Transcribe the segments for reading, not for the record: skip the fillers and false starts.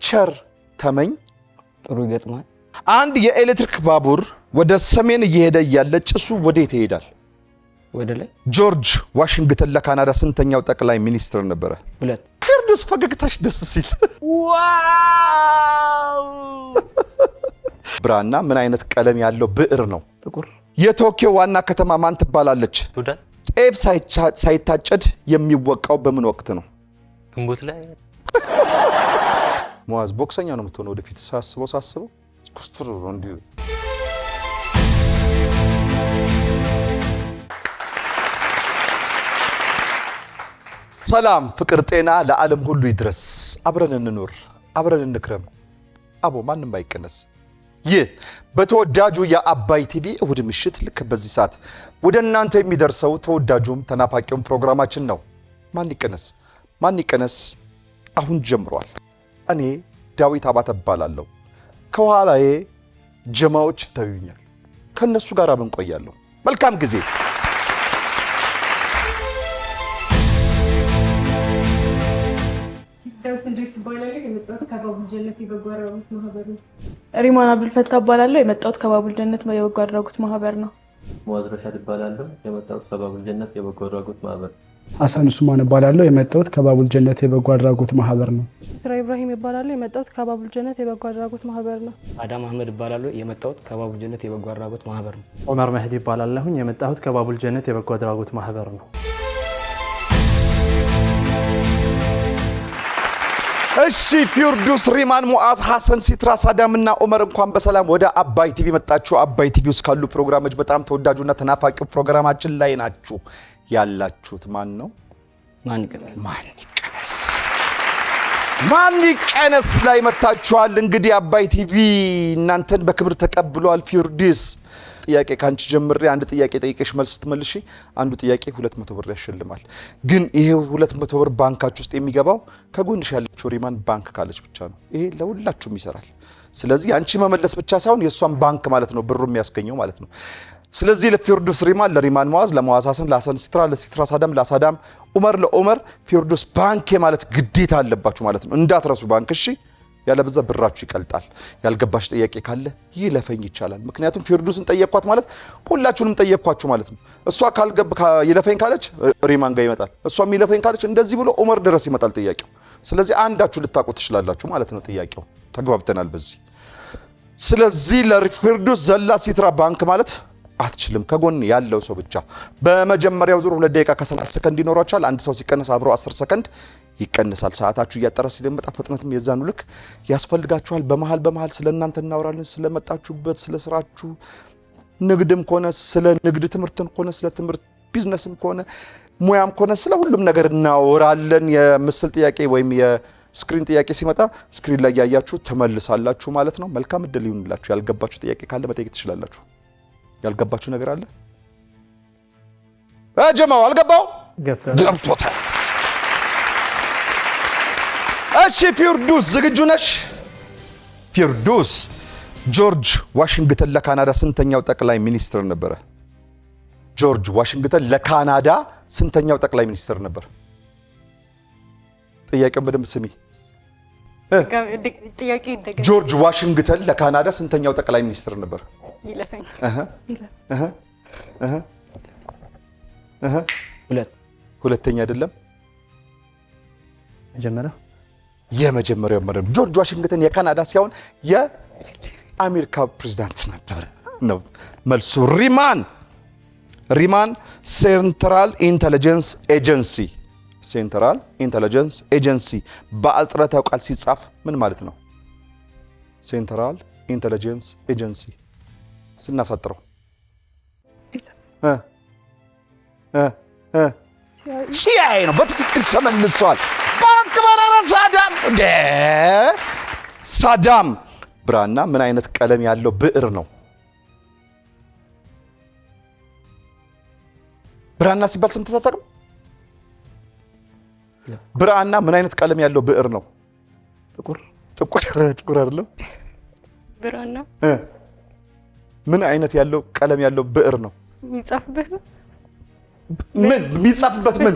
ቸር ተመኝ ጥሩ ይገጥማል አንድ የኤሌክትሪክ ባቡር ወደ ሰሜን እየሄደ ያለ ጭሱ ወዴት ይሄዳል ወደ ላይ ጆርጅ ዋሽንግተን ለካናዳ ስንተኛው ጠቅላይ ሚኒስትር ነበረ ሁለት ፊርዱስ ፈገግታሽ ደስ ሲል ዋው ብራና ምን አይነት ቀለም ያለው ብዕር ነው ጥቁር የቶኪዮ ዋና ከተማ ማን ትባላለች ሱዳን ጤፍ ሳይታጨድ የሚወቃው በምን ወቅት ነው ግንቦት ላይ ሙአዝ ቦክሰኛ ነው የምትሆነው ወደፊት ሳስበው ኩስትሩ እንዲ ሰላም ፍቅር ጤና ለዓለም ሁሉ ይድረስ አብረን እንኖር አብረን እንክረም አቦ ማንንም አይቀነስ ይህ በተወዳጁ የአባይ ቲቪ እሁድ ምሽት ልክ በዚህ ሰዓት ወደ እናንተ የሚደርሰው ተወዳጁም ተናፋቂውም ፕሮግራማችን ነው ማን ይቀነስ አሁን ጀምሯል እኔ ዳዊት አባተ እባላለሁ ከኋላዬ ጀማዎች ታዩኛል ከነሱ ጋር አብረን ቆያለሁ መልካም ጊዜ ስንድሪስ ባይላለ የመጣሁት ከባቡል ጀነት የበጎ አድራጎት ማህበር ነው። ሪማን አብዱልፈታ እባላለሁ የመጣሁት ከባቡል ጀነት የበጎ አድራጎት ማህበር ነው። ሙአዝ ረሻድ እባላለሁ የመጣሁት ከባቡል ጀነት የበጎ አድራጎት ማህበር። ሐሰን ኡስማን እባላለሁ የመጣሁት ከባቡል ጀነት የበጎ አድራጎት ማህበር ነው። ስራ ኢብራሂም እባላለሁ የመጣሁት ከባቡል ጀነት የበጎ አድራጎት ማህበር ነው። አዳም አህመድ እባላለሁ የመጣሁት ከባቡል ጀነት የበጎ አድራጎት ማህበር ነው። ዑመር መህዲ እባላለሁ የመጣሁት ከባቡል ጀነት የበጎ አድራጎት ማህበር ነው። እሺ ፊርዱስ ሪማን ሙአዝ ሐሰን ሲትራ ሳዳምና ዑመር እንኳን በሰላም ወደ አባይ ቲቪ መጣችሁ አባይ ቲቪ ውስጥ ካሉ ፕሮግራሞች በጣም ተወዳጁና ተናፋቂው ፕሮግራማችን ላይ ናችሁ ያላችሁት ማን ነው ማን ይቀነስ ላይ መጣችኋል እንግዲህ አባይ ቲቪ እናንተን በክብር ተቀብሏል ፊርዱስ ጥያቄ ካንቺ ጀምሬ አንድ ጥያቄ ጠይቄሽ መልስ ትመልሺ አንዱ ጥያቄ 200 ብር ያሸልማል ግን ይሄ 200 ብር ባንካችሁ ውስጥ የሚገባው ከጎንሽ ያለችው ሪማን ባንክ ካለች ብቻ ነው ይሄ ለሁላችሁም ይሰራል ስለዚህ አንቺ መመለስ ብቻ ሳይሆን የሷን ባንክ ማለት ነው ብሩ የሚያስገኘው ማለት ነው ስለዚህ ለፊርዱስ ሪማን ለሪማን ሙአዝ ለሙአዝ ሐሰን ለሐሰን ሲትራ ለሲትራ ሳዳም ለሳዳም ዑመር ለዑመር ፊርዱስ ባንክ ማለት ግዴታ አለባችሁ ማለት ነው እንዳትረሱ ባንክ እሺ ያለ በዛ ብራችሁ ይቀልጣል ያልገባሽ ጥያቄ ካለ ይለፈኝ ይቻላል ምክንያቱም ፊርዱስን ጠየቅኳት ማለት ሁላችሁንም ጠየቅኳችሁ ማለት ነው እሷ ካልገብ ይለፈኝ ካለች ሪማን ጋር ይመጣል እሷም ይለፈኝ ካለች እንደዚህ ብሎ ዑመር ድረስ ይመጣል ጥያቄው ስለዚህ አንዳችሁ ልታቆት ትችላላችሁ ማለት ነው ጥያቄው ተግባብተናል በዚህ ስለዚህ ለፊርዱስ ዘላ ሲትራ ባንክ ማለት አትችልም ከጎን ያለው ሰው ብቻ በመጀመሪያው ዙር 2 ደቂቃ ከ30 ሰከንድ ይኖራችኋል አንድ ሰው ሲቀነስ አብሮ 10 ሰከንድ ይቀንሳል ሰዓታችሁ እያጠረ ስለመጣ ፍጥነትም የዛኑ ልክ ያስፈልጋችኋል በመሃል ስለእናንተ እናወራለን ስለመጣችሁበት ስለ ስራችሁ ንግድም ኮነ ስለ ንግድ ትምርትም ኮነ ስለ ትምርት ቢዝነስም ኮነ ሙያም ኮነ ስለ ሁሉም ነገር እናወራለን የምስል ጥያቄ ወይም የስክሪን ጥያቄ ሲመጣ ስክሪን ላይ ያያችሁ ተመልሳላችሁ ማለት ነው መልካም እድል ይሁንላችሁ ያልገባችሁ ጥያቄ ካለ መጠየቅ ትችላላችሁ ያልገባችሁ ነገር አለ ጀማው አልገባው ገብቶታል እሺ ፊርዱስ ዝግጁ ነሽ ፊርዱስ ጆርጅ ዋሽንግተን ለካናዳ ስንተኛው ጠቅላይ ሚኒስትር ነበር ጆርጅ ዋሽንግተን ለካናዳ ስንተኛው ጠቅላይ ሚኒስትር ነበር ጥያቄውን በደንብ ስሚ ጥያቄው ይደገም ጆርጅ ዋሽንግተን ለካናዳ ስንተኛው ጠቅላይ ሚኒስትር ነበር ይለፈኝ ሁለተኛ አይደለም መጀመሪያ የመጀመሪያው መረብ ጆርጅ ዋሽንግተን የካናዳ ሲሆን የአሜሪካ ፕሬዝዳንት ነበር ነው መልሱ ሪማን ሴንትራል ኢንተለጀንስ ኤጀንሲ በአጽረታው ቃል ሲጻፍ ምን ማለት ነው ሴንትራል ኢንተለጀንስ ኤጀንሲ ስናሳጥረው ሲአይኤ ነው በትክክል ተመልሷል ባንክ በረራ ሳዳም ብራና ምን አይነት ቀለም ያለው ብዕር ነው ብራና ሲባል ሰምተህ ታውቃለህ ብራና ምን አይነት ቀለም ያለው ብዕር ነው ጥቁር አይደለም ብራና ምን አይነት ያለው ቀለም ያለው ብዕር ነው የሚጻፍበት ምን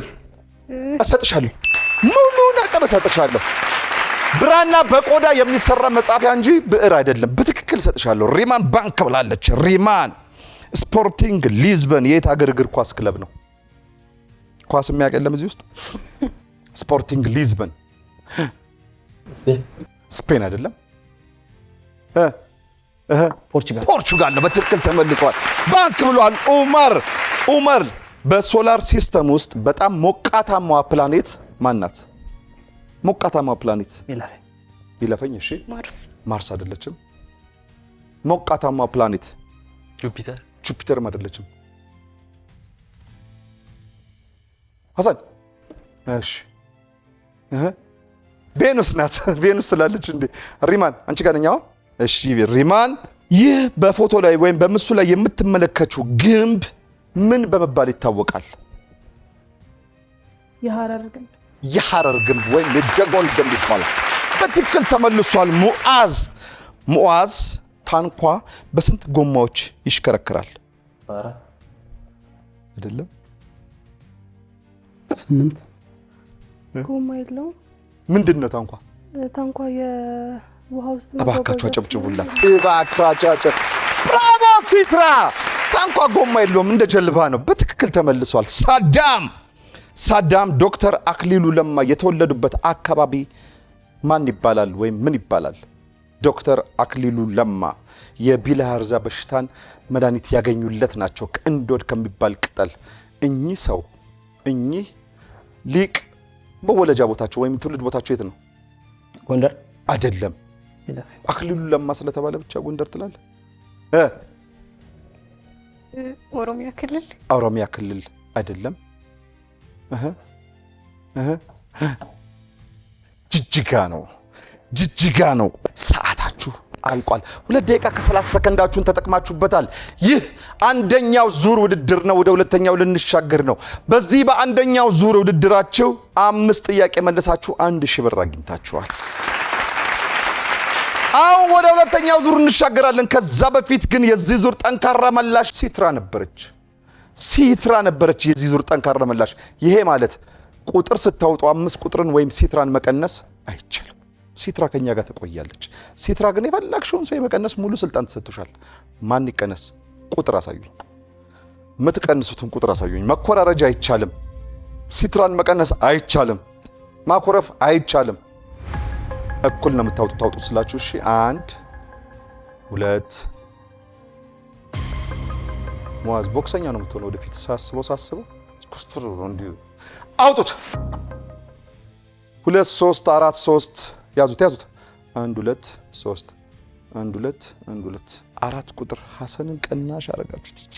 አሰጥሻለሁ ሙሉ ነጥብ አሰጥሻለሁ ብራና በቆዳ የሚሰራ መጻፊያ እንጂ ብዕር አይደለም። በትክክል ሰጥሻለሁ። ሪማን ባንክ ብላለች። ሪማን ስፖርቲንግ ሊዝበን የት ሀገር እግር ኳስ ክለብ ነው? ኳስ የሚያውቅ የለም እዚህ ውስጥ? ስፖርቲንግ ሊዝበን ስፔን አይደለም? ፖርቹጋል ነው። በትክክል ተመልሷል። ባንክ ብሏል ኡመር። በሶላር ሲስተም ውስጥ በጣም ሞቃታማዋ ፕላኔት ማን ናት? ሞቃታማዋ ፕላኔት ይለፈኝ። እሺ ማርስ አይደለችም። ሞቃታማዋ ፕላኔት ጁፒተርም አይደለችም። ሐሰን እሺ ቬኑስ ናት። ቬኑስ ትላለች እንዴ? ሪማን አንቺ ጋር ነኝ አሁን። እሺ ሪማን፣ ይህ በፎቶ ላይ ወይም በምስሉ ላይ የምትመለከቱ ግንብ ምን በመባል ይታወቃል? የሐረር ግንብ ወይም የጀጎል ግንብ ይባላል። በትክክል ተመልሷል። ሙዓዝ ታንኳ በስንት ጎማዎች ይሽከረከራል? አይደለም 8 ጎማ የለውም። ምንድን ነው ታንኳ? ታንኳ የውሃ ውስጥ እባካችሁ አጨብጭቡላት። እባካችሁ ብራቮ ሲትራ። ታንኳ ጎማ የለውም፣ እንደ ጀልባ ነው። በትክክል ተመልሷል። ሳዳም ዶክተር አክሊሉ ለማ የተወለዱበት አካባቢ ማን ይባላል ወይም ምን ይባላል? ዶክተር አክሊሉ ለማ የቢልሃርዛ በሽታን መድኃኒት ያገኙለት ናቸው ከእንዶድ ከሚባል ቅጠል። እኚህ ሊቅ መወለጃ ቦታቸው ወይም ትውልድ ቦታቸው የት ነው? ጎንደር አይደለም። አክሊሉ ለማ ስለተባለ ብቻ ጎንደር ትላለህ? ኦሮሚያ ክልል አይደለም። ጅጅጋ ነው። ሰዓታችሁ አልቋል። 2 ደቂቃ ከ30 ሰከንዳችሁን ተጠቅማችሁበታል። ይህ አንደኛው ዙር ውድድር ነው። ወደ ሁለተኛው ልንሻገር ነው። በዚህ በአንደኛው ዙር ውድድራችሁ 5 ጥያቄ መልሳችሁ 1000 ብር አግኝታችኋል። አሁን ወደ ሁለተኛው ዙር እንሻገራለን። ከዛ በፊት ግን የዚህ ዙር ጠንካራ መላሽ ሲትራ ነበረች። የዚህ ዙር ጠንካራ መላሽ። ይሄ ማለት ቁጥር ስታውጡ 5 ቁጥርን ወይም ሲትራን መቀነስ አይቻልም። ሲትራ ከኛ ጋር ትቆያለች። ሲትራ ግን የፈለግሽውን ሰው የመቀነስ ሙሉ ስልጣን ተሰጥቶሻል። ማን ይቀነስ? ቁጥር አሳዩኝ። የምትቀንሱትን ቁጥር አሳዩኝ። መኮራረጃ አይቻልም። ሲትራን መቀነስ አይቻልም። ማኮረፍ አይቻልም። እኩል ነው የምታውጡት። ታውጡ ስላችሁ እሺ። 1 2 ሙዓዝ ቦክሰኛ ነው የምትሆነው ወደፊት ሳስበው ኩስትር እንዲሁ አውጡት። 2 3 4 3 ያዙት 1 2 3 1 2 1 2 4 ቁጥር ሐሰንን ቀናሽ አረጋችሁት።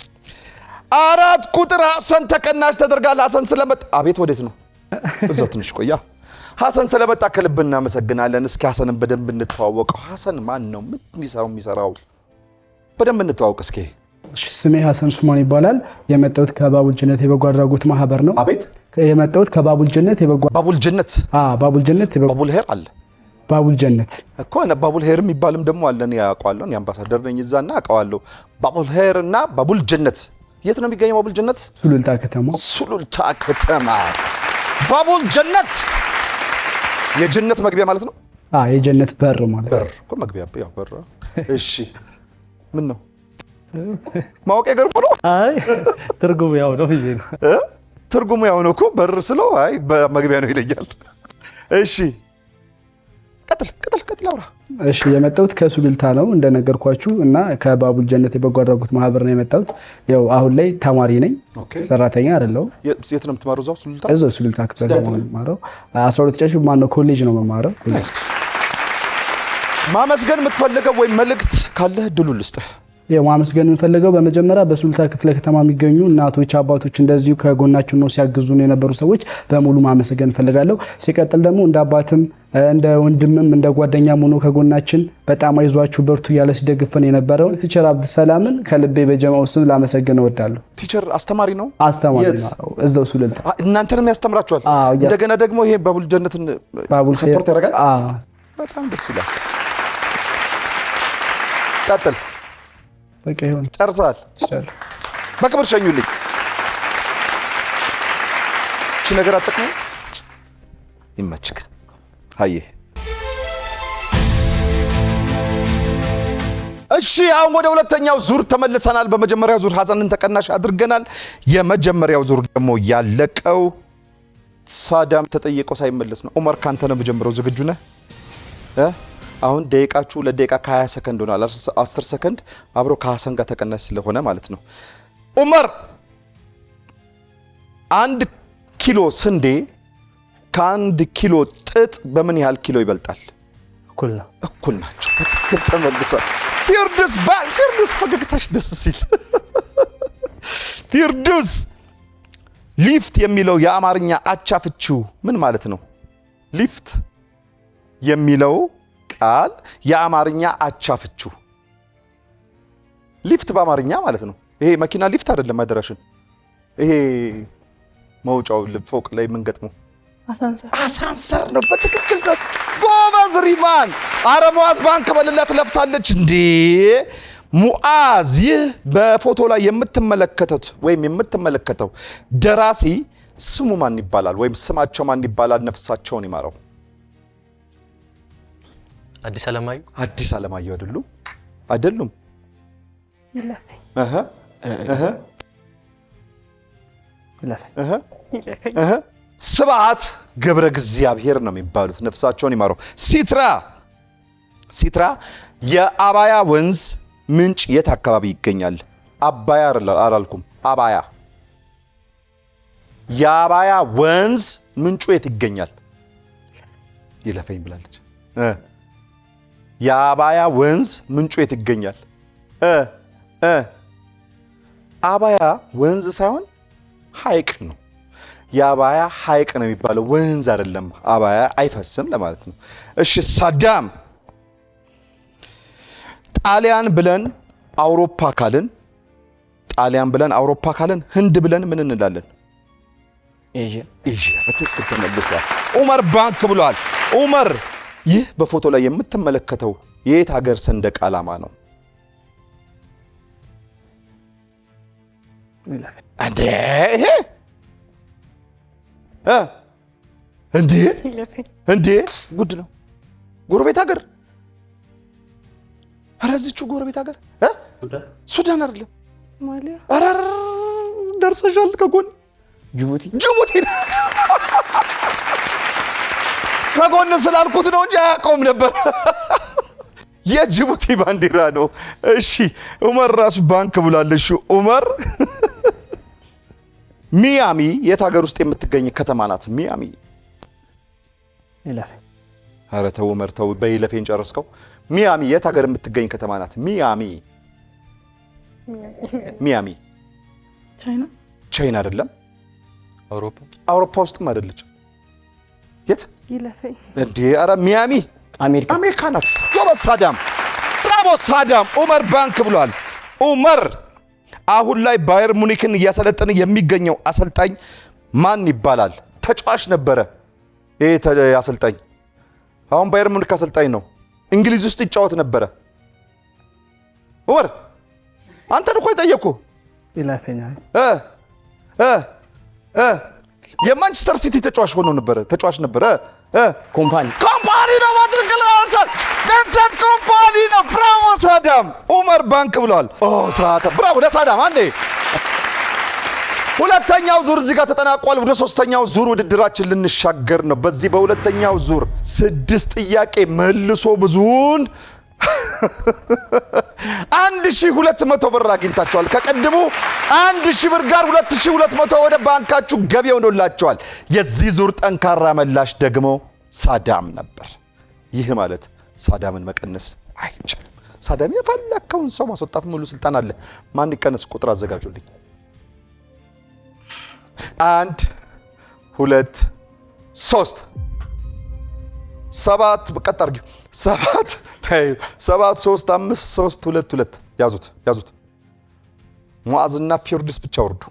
4 ቁጥር ሐሰን ተቀናሽ ተደርጋል። ሐሰን ስለመጣ አቤት ወዴት ነው? እዛው ትንሽ ቆያ። ሐሰን ስለመጣ ከልብ እናመሰግናለን። እስኪ ሐሰንን በደንብ እንተዋወቀው። ሐሰን ማን ነው? ምን የሚሰራው? በደንብ እንተዋወቅ እስኪ። ስሜ ሐሰን ሱማን ይባላል። የመጣሁት ከባቡል ጀነት የበጎ አድራጎት ማህበር ነው። አቤት የመጣሁት ከባቡል ጀነት የበጎ ባቡል ጀነት ባቡል ሄር አለ ባቡል ጀነት እኮ እና ባቡል ሄር የሚባልም ደግሞ አለ። እኔ አውቀዋለሁ። የአምባሳደር ነኝ እዛና አውቀዋለሁ። ባቡል ሄር እና ባቡል ጀነት የት ነው የሚገኘው? ባቡል ጀነት ሱሉልታ ከተማ ባቡል ጀነት የጀነት መግቢያ ማለት ነው። የጀነት በር ማለት በር እኮ መግቢያ ያው በር። እሺ ምን ነው ማወቅ ገርሞ ነው? አይ ትርጉሙ ያው ነው ብዬ ነው። ትርጉሙ ያው ነው እኮ በር ስለው አይ በመግቢያ ነው ይለያል። እሺ ቀጥል አውራ። እሺ የመጣሁት ከሱሉልታ ነው እንደነገርኳችሁ እና ከባቡል ጀነት የበጎ አድራጎት ማህበር ነው የመጣሁት። ያው አሁን ላይ ተማሪ ነኝ፣ ሰራተኛ አይደለሁም። የት ነው የምትማረው? እዛው ሱሉልታ? እዛው ሱሉልታ ክፍለ ከተማ ነው የምማረው። 12 ጨሽ ማነው ኮሌጅ ነው የምማረው። ማመስገን የምትፈልገው ወይም መልእክት ካለ እድሉን ልስጥህ። ማመስገን የምፈልገው በመጀመሪያ በሱሉልታ ክፍለ ከተማ የሚገኙ እናቶች፣ አባቶች እንደዚሁ ከጎናችን ነው ሲያግዙን የነበሩ ሰዎች በሙሉ ማመስገን እፈልጋለሁ። ሲቀጥል ደግሞ እንደ አባትም እንደ ወንድምም እንደ ጓደኛም ሆኖ ከጎናችን በጣም አይዟችሁ በርቱ እያለ ሲደግፈን የነበረው ቲቸር አብዱሰላምን ከልቤ በጀማው ስም ላመሰግን እወዳለሁ። ቲቸር አስተማሪ ነው? አስተማሪ ነው እዛው ሱሉልታ። እናንተንም ያስተምራችኋል? እንደገና ደግሞ ይሄ ባቡል ጀነትን ሰፖርት ያደርጋል? በጣም ደስ ይላል። ቀጥል። በቃ ይሁን። ጨርሰሃል? በክብር ሸኙልኝ። እቺ ነገር አጥቅሙ ይመችክ። አየ እሺ አሁን ወደ ሁለተኛው ዙር ተመልሰናል። በመጀመሪያው ዙር ሀሰንን ተቀናሽ አድርገናል። የመጀመሪያው ዙር ደግሞ ያለቀው ሳዳም ተጠየቀው ሳይመለስ ነው። ዑመር ካንተ ነው የምጀምረው። ዝግጁ ነህ? አሁን ደቂቃችሁ ለደቂቃ ከ20 ሰከንድ ሆኗል። 10 ሰከንድ አብሮ ከሀሰን ጋር ተቀናሽ ስለሆነ ማለት ነው። ዑመር 1 ኪሎ ስንዴ ከ1 ኪሎ ጥጥ በምን ያህል ኪሎ ይበልጣል? እኩል ነው። እኩል ናቸው። በትክክል ተመልሷል። ፊርዱስ ፈገግታሽ ደስ ሲል ፊርዱስ ሊፍት የሚለው የአማርኛ አቻ ፍቺው ምን ማለት ነው? ሊፍት የሚለው ቃል የአማርኛ አቻ ፍቺው ሊፍት በአማርኛ ማለት ነው። ይሄ መኪና ሊፍት አይደለም አደራሽን። ይሄ መውጫው ፎቅ ላይ የምንገጥመው አሳንሰር ነው። በትክክል ጎበዝ ሪማን። አረ ሙዓዝ ባንክ በልላት ለፍታለች እንዴ ሙዓዝ። ይህ በፎቶ ላይ የምትመለከተው ደራሲ ስሙ ማን ይባላል? ወይም ስማቸው ማን ይባላል? ነፍሳቸውን ይማረው። አዲስ አለማየሁ። አዲስ አለማየሁ አይደሉም? ይለፈኝ ስብዓት ገብረ እግዚአብሔር ነው የሚባሉት። ነፍሳቸውን ይማረው። ሲትራ የአባያ ወንዝ ምንጭ የት አካባቢ ይገኛል? አባያ አላልኩም፣ አባያ። የአባያ ወንዝ ምንጩ የት ይገኛል? ይለፈኝ ብላለች። የአባያ ወንዝ ምንጩ የት ይገኛል? አባያ ወንዝ ሳይሆን ሐይቅ ነው። የአባያ ሐይቅ ነው የሚባለው፣ ወንዝ አይደለም። አባያ አይፈስም ለማለት ነው። እሺ ሳዳም ጣሊያን ብለን አውሮፓ ካልን ህንድ ብለን ምን እንላለን? ኤዥያ። በትክክል ተመልሷል። ዑመር ባንክ ብሏል። ዑመር ይህ በፎቶ ላይ የምትመለከተው የየት ሀገር ሰንደቅ ዓላማ ነው? እንዴ ይሄ እንዴ ጉድ ነው። ጎረቤት ሀገር አራዝቹ ጎረቤት ሀገር ሱዳን አይደለም? ሶማሊያ። አራር ደርሰሻል። ከጎን ጅቡቲ ከጎን ስላልኩት ነው እንጂ አያውቀውም ነበር። የጅቡቲ ባንዲራ ነው። እሺ ዑመር ራሱ ባንክ ብላለሽ። ዑመር ሚያሚ የት ሀገር ውስጥ የምትገኝ ከተማ ናት? ሚያሚ። ይለፈኝ። ኧረ ተው ዑመር ተው፣ በይለፌን ጨረስከው። ሚያሚ የት ሀገር የምትገኝ ከተማ ናት? ሚያሚ ቻይና አይደለም? አውሮፓ ውስጥም አይደለችም። የት? ይለፈኝ እንዴ! ኧረ ሚያሚ አሜሪካ ናት። ጎበዝ ሳዳም፣ ብራቮ ሳዳም። ዑመር ባንክ ብሏል። ዑመር አሁን ላይ ባየር ሙኒክን እያሰለጠነ የሚገኘው አሰልጣኝ ማን ይባላል? ተጫዋች ነበረ ይሄ አሰልጣኝ። አሁን ባየር ሙኒክ አሰልጣኝ ነው። እንግሊዝ ውስጥ ይጫወት ነበረ። ዑመር አንተን እኮ የጠየኩ ይለፈኝ። የማንቸስተር ሲቲ ተጫዋች ነበረ። ኮምፓኒ ነው ማድረግል አልቻል ገንዘብ ኮምፓኒ ነው። ብራቮ ሳዳም። ዑመር ባንክ ብሏል። ብራቮ ለሳዳም። አንዴ ሁለተኛው ዙር እዚህ ጋር ተጠናቋል። ወደ ሶስተኛው ዙር ውድድራችን ልንሻገር ነው። በዚህ በሁለተኛው ዙር 6 ጥያቄ መልሶ ብዙን 1200 ብር አግኝታችኋል። ከቀድሞ 1000 ብር ጋር 2200 ወደ ባንካችሁ ገቢ ሆኖላችኋል። የዚህ ዙር ጠንካራ መላሽ ደግሞ ሳዳም ነበር። ይህ ማለት ሳዳምን መቀነስ አይቻልም። ሳዳም የፈለከውን ሰው ማስወጣት ሙሉ ስልጣን አለ። ማን ይቀነስ? ቁጥር አዘጋጁልኝ። 1 2 3 7 በቀጥ አድርጊው። 7 3 5 3 2 2 ያዙት። ሙዓዝና ፊርዱስ ብቻ ወርዱ።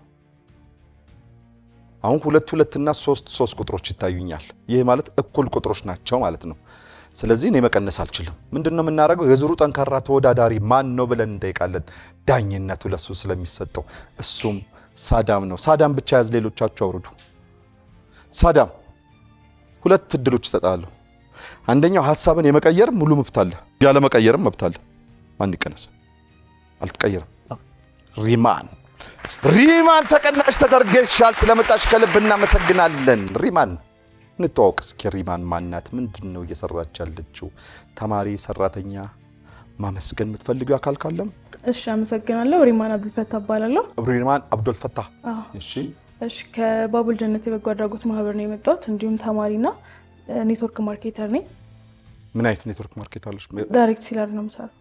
አሁን 2 2 እና 3 ቁጥሮች ይታዩኛል። ይህ ማለት እኩል ቁጥሮች ናቸው ማለት ነው። ስለዚህ እኔ መቀነስ አልችልም። ምንድነው የምናደርገው? የዙሩ ጠንካራ ተወዳዳሪ ማን ነው ብለን እንጠይቃለን። ዳኝነቱ ለሱ ስለሚሰጠው እሱም ሳዳም ነው። ሳዳም ብቻ ያዝ፣ ሌሎቻችሁ አውርዱ። ሳዳም 2 እድሎች ይሰጣሉ። አንደኛው ሐሳብን የመቀየር ሙሉ መብት አለ፣ ያለ መቀየርም መብት አለ። ማን ይቀነስ? አልተቀየረም። ሪማን ተቀናሽ ተደርገሻል። ስለመጣሽ ከልብ እናመሰግናለን። ሪማን እንተዋወቅ እስኪ። ሪማን ማናት? ምንድን ነው እየሰራች ያለችው? ተማሪ፣ ሰራተኛ፣ ማመስገን የምትፈልጊው አካል ካለም? እሺ፣ አመሰግናለሁ። ሪማን አብዱልፈታ እባላለሁ። ሪማን አብዱልፈታ። እሺ፣ ከባቡል ጀነት የበጎ አድራጎት ማህበር ነው የመጣሁት። እንዲሁም ተማሪና ኔትወርክ ማርኬተር ነኝ። ምን አይነት ኔትወርክ ማርኬት አለሽ? ዳይሬክት ሴለር ነው የምሰራው።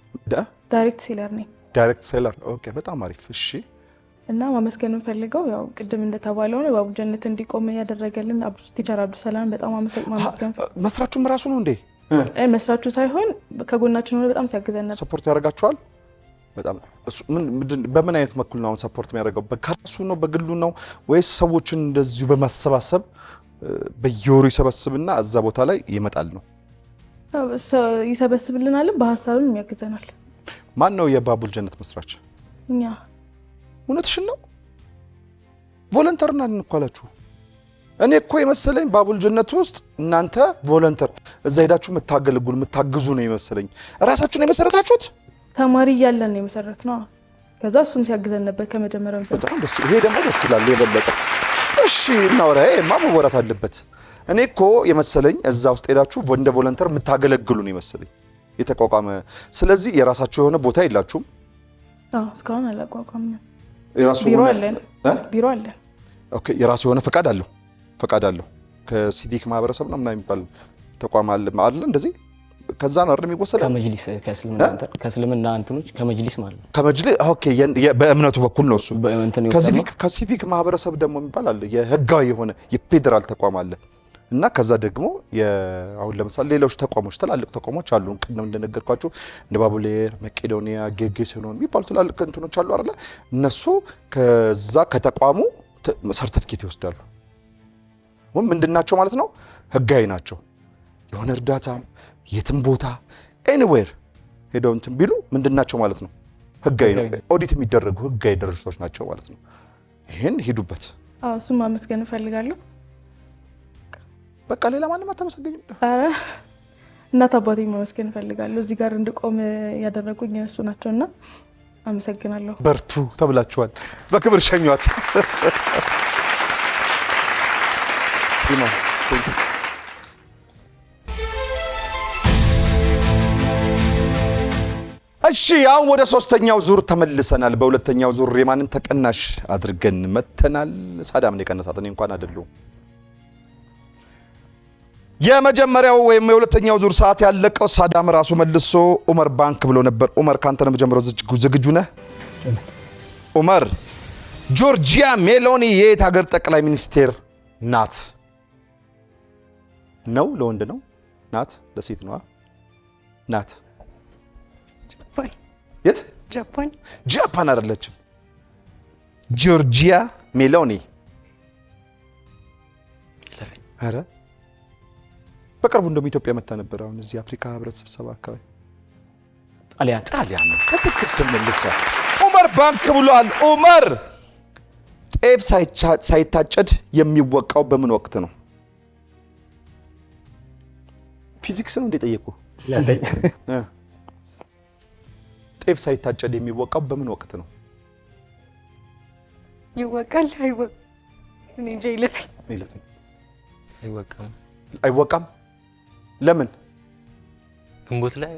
ዳይሬክት ሴለር ነኝ። ዳይሬክት ሴለር። ኦኬ፣ በጣም አሪፍ። እሺ። እና ማመስገን የምፈልገው ያው ቅድም እንደተባለው ነው ባቡል ጀነት እንዲቆም ያደረገልን ቲቸር አብዱሰላም በጣም ማመስገን። መስራቹም ራሱ ነው እንዴ? መስራቹ ሳይሆን ከጎናችን ሆነ በጣም ሲያግዘን ነበር። ሰፖርት ያደርጋችኋል? በጣም በምን አይነት መኩል ነው ሰፖርት የሚያደርገው? በካሱ ነው በግሉ ነው ወይስ ሰዎችን እንደዚሁ በማሰባሰብ በየወሩ ይሰበስብና እዛ ቦታ ላይ ይመጣል ነው? ይሰበስብልናል፣ በሀሳብም ያግዘናል። ማን ነው የባቡል ጀነት መስራች? እኛ። እውነትሽን ነው? ቮለንተርና እንኳላችሁ? እኔ እኮ የመሰለኝ ባቡል ጀነት ውስጥ እናንተ ቮለንተር እዛ ሄዳችሁ የምታገለግሉ የምታግዙ ነው የመሰለኝ። እራሳችሁ ነው የመሰረታችሁት? ተማሪ እያለን ነው የመሰረትነው። ከዛ እሱም ሲያግዘን ነበር ከመጀመሪያው። በጣም ደስ ይሄ ደግሞ ደስ ይላል የበለጠ። እሺ እናውራ። መወራት አለበት። እኔ እኮ የመሰለኝ እዛ ውስጥ ሄዳችሁ እንደ ቮለንተር የምታገለግሉ ነው የመሰለኝ የተቋቋመ። ስለዚህ የራሳችሁ የሆነ ቦታ የላችሁም? እስካሁን አላቋቋምንም። ቢሮ አለን። ኦኬ። የራሱ የሆነ ፈቃድ አለው ከሲቪክ ማህበረሰብ ነው ምናምን የሚባል ተቋም አለ እንደዚህ። ከዛ ነው አይደል የሚወሰደው? ከእስልምና እንትኖች ከመጅሊስ ማለት ነው። ከመጅሊስ ኦኬ። በእምነቱ በኩል ነው እሱ። ከሲቪክ ማህበረሰብ ደግሞ የሚባል አለ፣ የህጋዊ የሆነ የፌዴራል ተቋም አለ። እና ከዛ ደግሞ አሁን ለምሳሌ ሌሎች ተቋሞች ትላልቅ ተቋሞች አሉ። ቅድም እንደነገርኳችሁ እንደ ባቡሌር፣ መቄዶኒያ፣ ጌርጌሴኖን የሚባሉ ትላልቅ እንትኖች አሉ አይደል? እነሱ ከዛ ከተቋሙ ሰርቲፊኬት ይወስዳሉ። ምንድናቸው ማለት ነው? ህጋዊ ናቸው። የሆነ እርዳታ የትም ቦታ ኤኒዌር ሄደው እንትን ቢሉ ምንድናቸው ማለት ነው? ህጋዊ ነው። ኦዲት የሚደረጉ ህጋዊ ድርጅቶች ናቸው ማለት ነው። ይሄን ሂዱበት። እሱም ማመስገን እፈልጋለሁ። በቃ ሌላ ማንም አታመሰግኝም? ኧረ እናት አባቴን ማመስገን እፈልጋለሁ። እዚህ ጋር እንድቆም ያደረጉኝ እሱ ናቸውና አመሰግናለሁ። በርቱ ተብላችኋል። በክብር ሸኟት። እሺ አሁን ወደ ሶስተኛው ዙር ተመልሰናል። በሁለተኛው ዙር ሪማንን ተቀናሽ አድርገን መተናል። ሳዳምን የቀነሳት እኔ እንኳን አይደለሁም። የመጀመሪያው ወይም የሁለተኛው ዙር ሰዓት ያለቀው ሳዳም ራሱ መልሶ ኡመር ባንክ ብሎ ነበር። ኡመር ካንተ ነው የመጀመሪያው። ዝግጁ ነህ ኡመር? ጆርጂያ ሜሎኒ የት ሀገር ጠቅላይ ሚኒስቴር ናት? ነው ለወንድ ነው? ናት ለሴት ነው? ናት የት? ጃፓን አይደለችም። ጆርጂያ ሜሎኒ። ኧረ በቅርቡ እንደውም ኢትዮጵያ መታ ነበር። አሁን እዚህ አፍሪካ ህብረት ስብሰባ አካባቢ ጣሊያን ነው። በትክክል ተመልሷል። ኡመር ባንክ ብሏል። ኡመር ጤፍ ሳይታጨድ የሚወቃው በምን ወቅት ነው? ፊዚክስ ነው እንደ ጠየቁ። ጤፍ ሳይታጨድ የሚወቃው በምን ወቅት ነው? ይወቃል አይወቃም? እኔ ጀይለፍ አይወቃም። ለምን? ግንቦት ላይ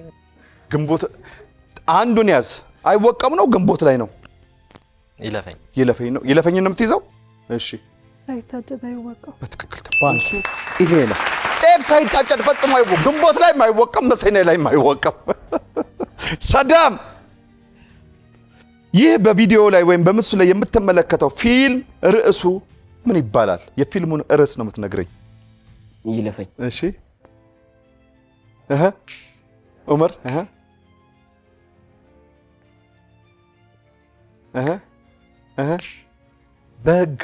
አንዱን ያዝ። አይወቃም ነው ግንቦት ላይ ነው? ይለፈኝ ነው። ይለፈኝ ነው የምትይዘው? እሺ ሳይታጨድ አይወቃም። በትክክል ተባንሱ። ይሄ ነው ጤፍ ሳይታጨድ ፈጽሞ አይወቃም። ግንቦት ላይ አይወቃም፣ በሰኔ ላይ አይወቃም። ሳዳም ይህ በቪዲዮ ላይ ወይም በምስሉ ላይ የምትመለከተው ፊልም ርዕሱ ምን ይባላል? የፊልሙን ርዕስ ነው የምትነግረኝ። ይለፈኝ። እሺ ኡመር በህግ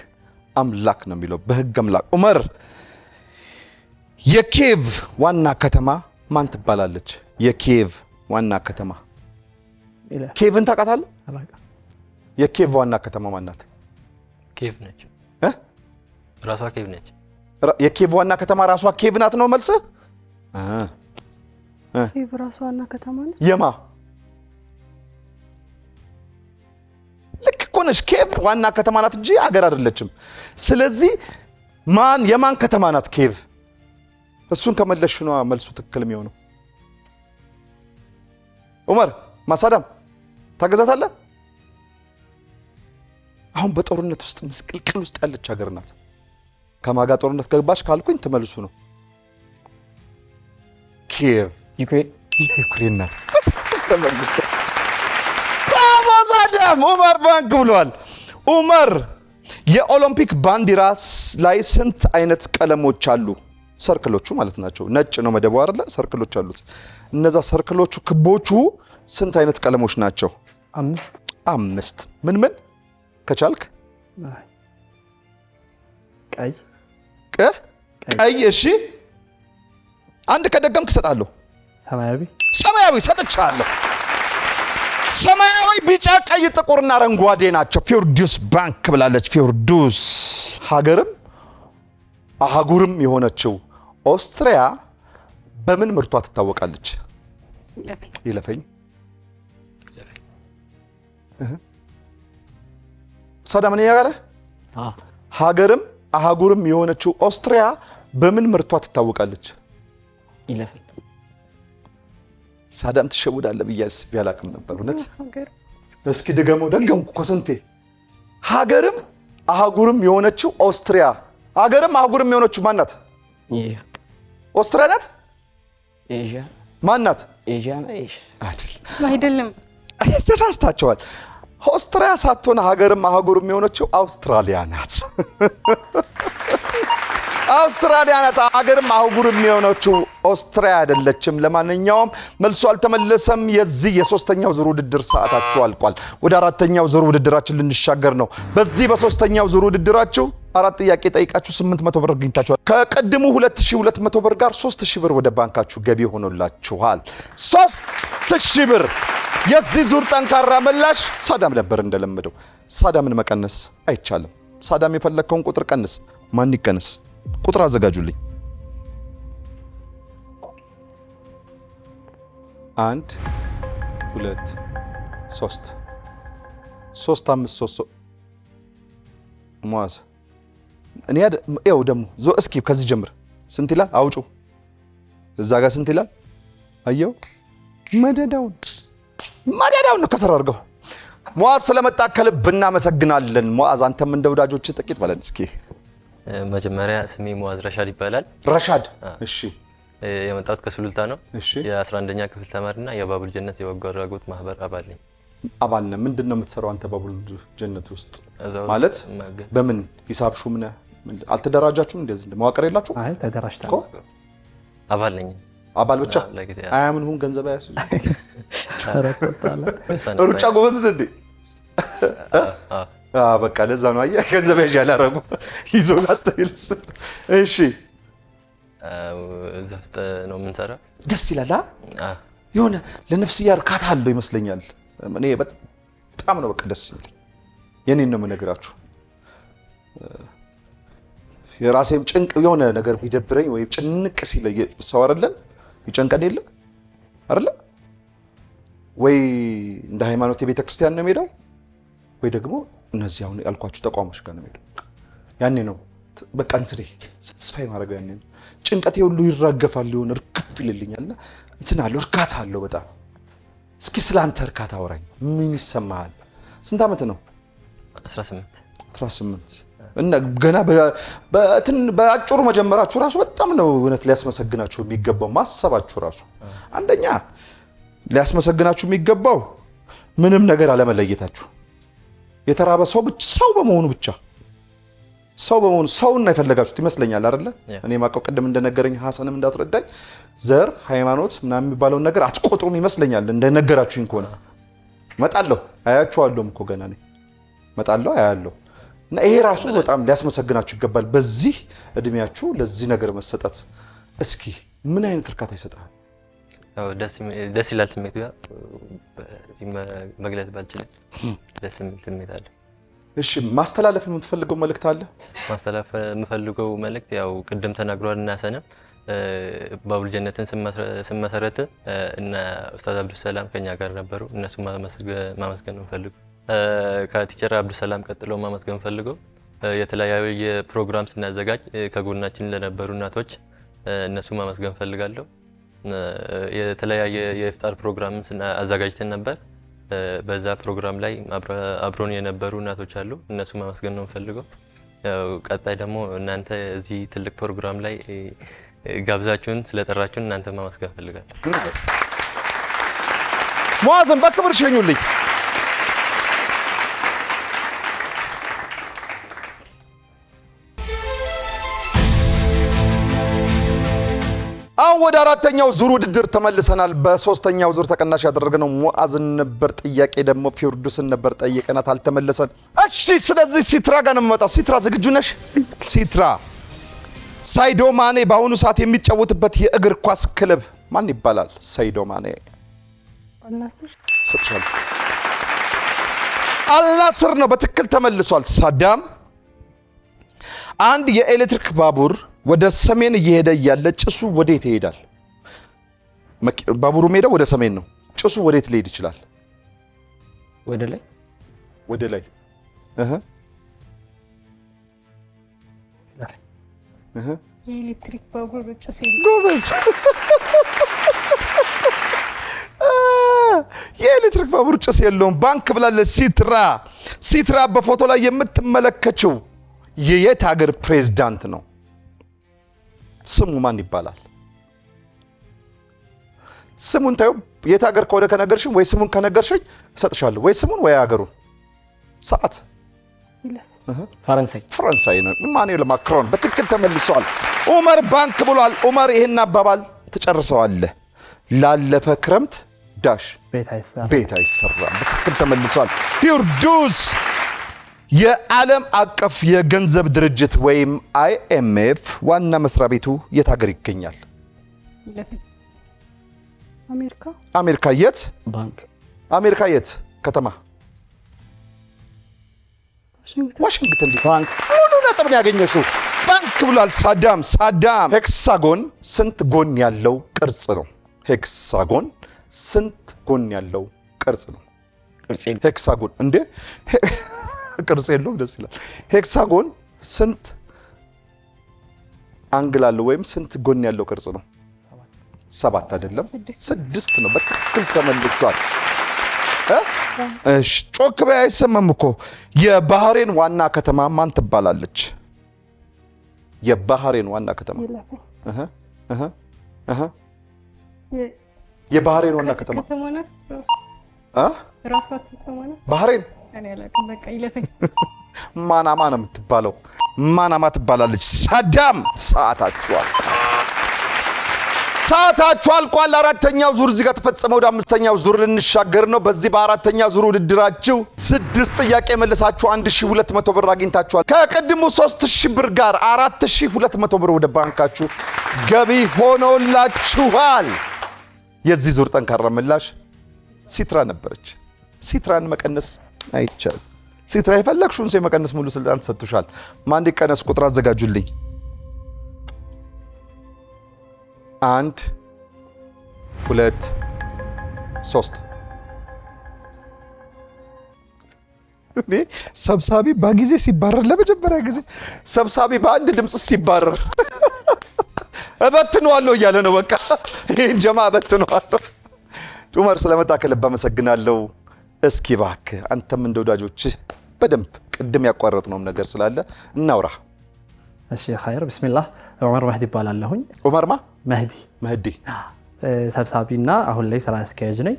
አምላክ ነው የሚለው። በህግ አምላክ። ኡመር የኪየቭ ዋና ከተማ ማን ትባላለች? የኪየቭ ዋና ከተማ ኪየቭን ታውቃታለህ? የኪየቭ ዋና ከተማ ማን ናት? ኪየቭ ነች። ራሷ ኪየቭ ነች። የኪየቭ ዋና ከተማ ራሷ ኪየቭ ናት ነው መልስ? ኪየቭ ራሷ ዋና ከተማ ነች። የማ ነች። ኬቭ ዋና ከተማ ናት እንጂ ሀገር አይደለችም። ስለዚህ የማን ከተማ ናት ኬቭ? እሱን ከመለሽ ነው መልሱ ትክክል የሚሆነው። ዑመር ማሳዳም ታገዛታለህ? አሁን በጦርነት ውስጥ ምስቅልቅል ውስጥ ያለች ሀገር ናት። ከማጋ ጦርነት ገባች ካልኩኝ ትመልሱ ነው። ኪየቭ ዩክሬን ናት። ማሳዳም ዑመር ባንክ ብሏል። ዑመር የኦሎምፒክ ባንዲራ ላይ ስንት አይነት ቀለሞች አሉ? ሰርክሎቹ ማለት ናቸው። ነጭ ነው መደቡ አይደለ? ሰርክሎች አሉት። እነዛ ሰርክሎቹ ክቦቹ ስንት አይነት ቀለሞች ናቸው? 5 ምን ከቻልክ ቀይ እሺ፣ አንድ ከደገምክ እሰጣለሁ። ሰማያዊ ሰጥቻለሁ። ሰማያዊ፣ ቢጫ፣ ቀይ፣ ጥቁርና አረንጓዴ ናቸው። ፊርዱስ ባንክ ብላለች። ፊርዱስ ሀገርም አህጉርም የሆነችው ኦስትሪያ በምን ምርቷ ትታወቃለች? ይለፈኝ ሳዳም ነው ያጋለ ሀገርም አህጉርም የሆነችው ኦስትሪያ በምን ምርቷ ትታወቃለች? ይለፈኝ ሳዳም ትሸውዳለህ ብዬ አስቤ አላቅም ነበር። እውነት እስኪ ደገምኩ እኮ ስንቴ። ሀገርም አህጉርም የሆነችው ኦስትሪያ። ሀገርም አህጉርም የሆነችው ማን ናት? ኦስትሪያ ናት? ኤዥያ ማን ናት? ኤዥያ አይደለም፣ ተሳስታቸዋል። ኦስትሪያ ሳትሆን ሀገርም አህጉርም የሆነችው አውስትራሊያ ናት። አውስትራሊያ ናት። ሀገርም አህጉርም የሆነችው ኦስትሪያ አይደለችም። ለማንኛውም መልሶ አልተመለሰም። የዚህ የሶስተኛው ዙር ውድድር ሰዓታችሁ አልቋል። ወደ አራተኛው ዙር ውድድራችን ልንሻገር ነው። በዚህ በሶስተኛው ዙር ውድድራችሁ 4 ጥያቄ ጠይቃችሁ 800 ብር አግኝታችኋል። ከቀድሙ 2200 ብር ጋር 3000 ብር ወደ ባንካችሁ ገቢ ሆኖላችኋል። 3000 ብር። የዚህ ዙር ጠንካራ ምላሽ ሳዳም ነበር እንደለመደው። ሳዳምን መቀነስ አይቻልም። ሳዳም የፈለከውን ቁጥር ቀንስ። ማን ይቀንስ? ቁጥር አዘጋጁልኝ። 1 2 3 3 5 3 ሙአዝ እኔ ያው ደግሞ እስኪ ከዚህ ጀምር። ስንት ይላል? አውጩ እዛ ጋር ስንት ይላል? አየው መደዳውን ነው ከሰራ አድርገው። ሙአዝ ስለመጣ ከልብ እናመሰግናለን። ሙአዝ አንተም እንደ ወዳጆች ጥቂት በለን እስኪ። መጀመሪያ ስሜ ሙአዝ ረሻድ ይባላል። ረሻድ እሺ። የመጣሁት ከሱሉልታ ነው። እሺ። የ11ኛ ክፍል ተማሪና የባቡል ጀነት የበጎ አድራጎት ማህበር አባል ነኝ። አባል ነህ? ምንድን ነው የምትሰራው አንተ ባቡል ጀነት ውስጥ? ማለት በምን ሂሳብ ሹም ነህ? አልተደራጃችሁም? እንደዚህ መዋቅር የላችሁም? አይ ተደራጅተናል። አባል ነኝ። አባል ብቻ አያምንሁም? ገንዘብ አያስይዙ? ሩጫ ጎበዝ ነህ እንዴ? በቃ ለዛ ነው። አየህ ገንዘብ ያዥ ያላረጉ ይዞላት ይልስ። እሺ እዛ ውስጥ ነው የምንሰራው። ደስ ይላል። የሆነ ለነፍስያ እርካታ አለው ይመስለኛል። እኔ በጣም ነው በቃ ደስ ይላል። የኔን ነው የምነግራችሁ። የራሴም ጭንቅ የሆነ ነገር ቢደብረኝ ወይ ጭንቅ ሲለኝ ሰው አይደለን ይጨንቀን የለ አይደለ ወይ እንደ ሃይማኖት የቤተክርስቲያን ነው የምሄደው ወይ ደግሞ እነዚህ አሁን ያልኳችሁ ተቋሞች ጋር ነው የምሄደው። ያኔ ነው በቃ እንትኔ ሳትስፋይ ማድረግ። ያኔ ነው ጭንቀቴ ሁሉ ይራገፋል፣ ሊሆን እርግፍ ይልልኛልና እንትን አለው እርካታ አለው በጣም። እስኪ ስላንተ እርካታ አውራኝ። ምን ይሰማሃል? ስንት ዓመት ነው? 18 እና ገና በአጭሩ መጀመራችሁ ራሱ በጣም ነው እውነት ሊያስመሰግናችሁ የሚገባው። ማሰባችሁ ራሱ አንደኛ ሊያስመሰግናችሁ የሚገባው ምንም ነገር አለመለየታችሁ። የተራበ ሰው ብቻ ሰው በመሆኑ ብቻ ሰውን ነው የፈለጋችሁት ይመስለኛል አይደለ? እኔ ማቀው ቀደም እንደነገረኝ ሐሰንም እንዳትረዳኝ ዘር ሃይማኖት ምናምን የሚባለውን ነገር አትቆጥሩም ይመስለኛል እንደነገራችሁኝ ከሆነ። መጣለሁ አያችኋለሁም እኮ ገና ነኝ። መጣለሁ አያለሁ እና ይሄ ራሱ በጣም ሊያስመሰግናችሁ ይገባል። በዚህ እድሜያችሁ ለዚህ ነገር መሰጠት እስኪ ምን አይነት እርካታ ይሰጣል? ደስ ይላል ስሜቱ። መግለጽ ባልችልም ደስ የሚል ስሜት አለ። እሺ ማስተላለፍ የምትፈልገው መልእክት አለ? ማስተላለፍ የምፈልገው መልእክት ያው ቅድም ተናግሯል እና ሰነም ባቡል ጀነትን ስመሰረት እና ኡስታዝ አብዱሰላም ከኛ ጋር ነበሩ። እነሱ ማመስገን ነው የምፈልገው። ከቲቸር አብዱሰላም ቀጥሎ ማመስገን ፈልገው የተለያየ ፕሮግራም ስናዘጋጅ ከጎናችን ለነበሩ እናቶች እነሱ ማመስገን ፈልጋለሁ። የተለያየ የኢፍጣር ፕሮግራም አዘጋጅተን ነበር። በዛ ፕሮግራም ላይ አብሮን የነበሩ እናቶች አሉ። እነሱ ማመስገን ነው ፈልገው። ቀጣይ ደግሞ እናንተ እዚህ ትልቅ ፕሮግራም ላይ ጋብዛችሁን ስለጠራችሁን እናንተ ማመስገን ፈልጋለሁ። ሙአዝን በክብር ሸኙልኝ። አሁን ወደ አራተኛው ዙር ውድድር ተመልሰናል። በሶስተኛው ዙር ተቀናሽ ያደረግነው ሙአዝን ነበር። ጥያቄ ደግሞ ፊርዱስን ነበር ጠይቀናት፣ አልተመለሰን። እሺ፣ ስለዚህ ሲትራ ጋር ነው የምመጣው። ሲትራ ዝግጁ ነሽ? ሲትራ ሳይዶ ማኔ በአሁኑ ሰዓት የሚጫወትበት የእግር ኳስ ክለብ ማን ይባላል? ሳይዶ ማኔ አልናስር ነው። በትክክል ተመልሷል። ሳዳም አንድ የኤሌክትሪክ ባቡር ወደ ሰሜን እየሄደ ያለ ጭሱ ወዴት ይሄዳል? ባቡሩ ሄደው ወደ ሰሜን ነው። ጭሱ ወዴት ሊሄድ ይችላል? ወደ ላይ ወደ ላይ የኤሌክትሪክ ባቡር ጭስ ጎበዝ። የኤሌክትሪክ ባቡር ጭስ የለውም። ባንክ ብላለች ሲትራ። ሲትራ በፎቶ ላይ የምትመለከችው የየት ሀገር ፕሬዝዳንት ነው? ስሙ ማን ይባላል? ስሙን ታዩ። የት ሀገር ከሆነ ከነገርሽኝ ወይ ስሙን ከነገርሽኝ እሰጥሻለሁ፣ ወይ ስሙን ወይ ሀገሩን። ሰዓት ፈረንሳይ ነው። ኢማኑኤል ማክሮን በትክክል ተመልሷል። ኡመር ባንክ ብሏል። ኡመር ይሄን አባባል ተጨርሰዋለህ። ላለፈ ክረምት ዳሽ ቤት አይሰራም። በትክክል ተመልሷል። ፊርዱስ የዓለም አቀፍ የገንዘብ ድርጅት ወይም IMF ዋና መስሪያ ቤቱ የት ሀገር ይገኛል? አሜሪካ የት? ባንክ አሜሪካ የት ከተማ? ዋሽንግተን ዲሲ። ሙሉ ነጥብ ነው ያገኘሽው። ባንክ ብሏል ሳዳም። ሄክሳጎን ስንት ጎን ያለው ቅርጽ ነው? ሄክሳጎን ስንት ጎን ያለው ቅርጽ ነው? ሄክሳጎን እንዴ ቅርጽ የለውም። ደስ ይላል። ሄክሳጎን ስንት አንግል አለው ወይም ስንት ጎን ያለው ቅርጽ ነው? 7 አይደለም 6 ነው። በትክክል ተመልሷል። እሺ፣ ጮክ በይ አይሰማም እኮ። የባህሬን ዋና ከተማ ማን ትባላለች? የባህሬን ዋና ከተማ የባህሬን ዋና ከተማ ባህሬን ማናማ ነው የምትባለው። ማናማ ትባላለች። ሳዳም ሰዓታችሁ አልቋል። አራተኛው ዙር እዚህ ጋር ተፈጸመ። ወደ አምስተኛው ዙር ልንሻገር ነው። በዚህ በአራተኛ ዙር ውድድራችሁ 6 ጥያቄ መልሳችሁ 1200 ብር አግኝታችኋል። ከቅድሙ 3000 ብር ጋር 4200 ብር ወደ ባንካችሁ ገቢ ሆኖላችኋል። የዚህ ዙር ጠንካራ ምላሽ ሲትራ ነበረች። ሲትራን መቀነስ አይቻልም። ሲትራ የፈለግሽውን ሰው የመቀነስ ሙሉ ስልጣን ተሰጥቶሻል። ማን ይቀነስ? ቁጥር አዘጋጁልኝ። 1 2 3 እኔ ሰብሳቢ በጊዜ ሲባረር ለመጀመሪያ ጊዜ ሰብሳቢ በአንድ ድምጽ ሲባረር እበትነዋለሁ እያለ ነው። በቃ ይሄን ጀማ እበትነዋለሁ። ኡመር ስለመጣ ከልብ አመሰግናለሁ። እስኪ እባክህ አንተም እንደ ወዳጆችህ በደንብ ቅድም ያቋረጥነውም ነገር ስላለ እናውራ። እሺ ኸይር። ቢስሚላህ ዑመር መህዲ ይባላለሁኝ። ዑመር መህዲ ሰብሳቢና አሁን ላይ ስራ አስኪያጅ ነኝ።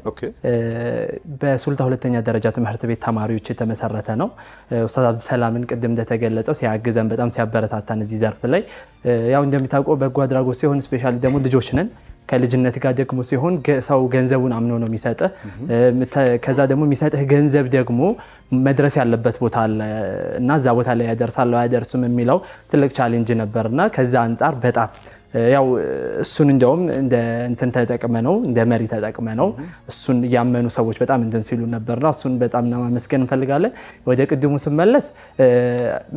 በሱልታ ሁለተኛ ደረጃ ትምህርት ቤት ተማሪዎች የተመሰረተ ነው። ኡስታዝ አብዱሰላምን ቅድም እንደተገለጸው ሲያግዘን በጣም ሲያበረታታን እዚህ ዘርፍ ላይ ያው እንደሚታወቀው በጎ አድራጎት ሲሆን ስፔሻሊ ደግሞ ልጆች ነን። ከልጅነት ጋር ደግሞ ሲሆን ሰው ገንዘቡን አምኖ ነው የሚሰጥህ። ከዛ ደግሞ የሚሰጥህ ገንዘብ ደግሞ መድረስ ያለበት ቦታ አለ እና እዛ ቦታ ላይ ያደርሳል አያደርስም የሚለው ትልቅ ቻሌንጅ ነበርና ከዛ አንጻር በጣም ያው እሱን እንደውም እንደ እንትን ተጠቅመ ነው እንደ መሪ ተጠቅመ ነው እሱን ያመኑ ሰዎች በጣም እንትን ሲሉ ነበርና እሱን በጣም ማመስገን እንፈልጋለን። ወደ ቅድሙ ስመለስ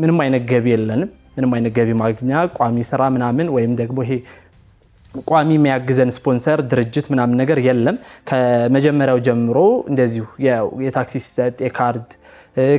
ምንም አይነት ገቢ የለንም። ምንም አይነት ገቢ ማግኛ ቋሚ ስራ ምናምን ወይም ደግሞ ይሄ ቋሚ የሚያግዘን ስፖንሰር ድርጅት ምናምን ነገር የለም። ከመጀመሪያው ጀምሮ እንደዚሁ የታክሲ ሲሰጥ የካርድ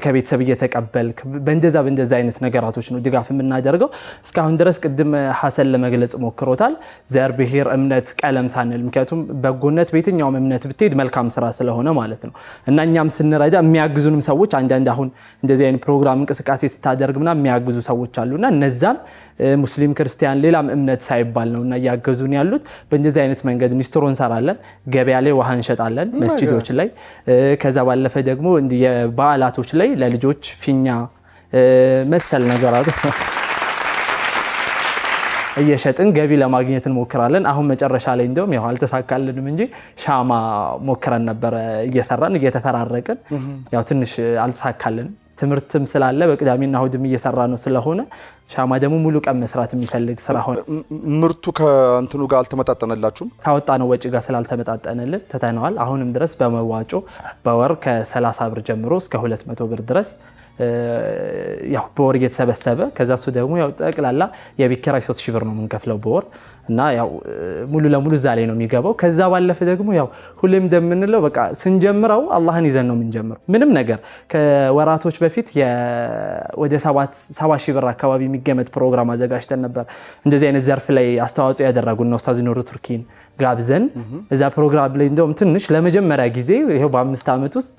ከቤተሰብ እየተቀበልክ በእንደዛ አይነት ነገራቶች ነው ድጋፍ የምናደርገው። እስካሁን ድረስ ቅድም ሐሰን ለመግለጽ ሞክሮታል። ዘር፣ ብሔር፣ እምነት፣ ቀለም ሳንል ምክንያቱም በጎነት በየትኛውም እምነት ብትሄድ መልካም ስራ ስለሆነ ማለት ነው እና እኛም ስንረዳ የሚያግዙንም ሰዎች አንዳንድ አሁን እንደዚህ አይነት ፕሮግራም እንቅስቃሴ ስታደርግ ምናምን የሚያግዙ ሰዎች አሉና እነዛም ሙስሊም፣ ክርስቲያን ሌላም እምነት ሳይባል ነውና እያገዙን ያሉት። በእንደዚህ አይነት መንገድ ኒስትሮ እንሰራለን፣ ገበያ ላይ ውሃ እንሸጣለን፣ መስጂዶች ላይ ከዛ ባለፈ ደግሞ የበዓላቶች ላይ ለልጆች ፊኛ መሰል ነገራት እየሸጥን ገቢ ለማግኘት እንሞክራለን። አሁን መጨረሻ ላይ እንደውም ያው አልተሳካልንም እንጂ ሻማ ሞክረን ነበር እየሰራን እየተፈራረቅን ያው ትንሽ አልተሳካልንም። ትምህርትም ስላለ በቅዳሜና እሁድም እየሰራ ነው ስለሆነ ሻማ ደግሞ ሙሉ ቀን መስራት የሚፈልግ ስራ ሆነ። ምርቱ ከእንትኑ ጋር አልተመጣጠነላችሁም? ካወጣነው ወጪ ጋር ስላልተመጣጠነልን ትተነዋል። አሁንም ድረስ በመዋጮ በወር ከ30 ብር ጀምሮ እስከ 200 ብር ድረስ ያው በወር እየተሰበሰበ ከዛ እሱ ደግሞ ያው ጠቅላላ የቤት ኪራይ 3000 ብር ነው የምንከፍለው በወር እና ያው ሙሉ ለሙሉ እዛ ላይ ነው የሚገባው። ከዛ ባለፈ ደግሞ ያው ሁሌም እንደምንለው በቃ ስንጀምረው አላህን ይዘን ነው የምንጀምረው። ምንም ነገር ከወራቶች በፊት ወደ 70,000 ብር አካባቢ የሚገመት ፕሮግራም አዘጋጅተን ነበር። እንደዚህ አይነት ዘርፍ ላይ አስተዋጽኦ ያደረጉና ኡስታዝ ኑሩ ቱርኪን ጋብዘን እዛ ፕሮግራም ላይ እንደውም ትንሽ ለመጀመሪያ ጊዜ ይሄው በ5 ዓመት ውስጥ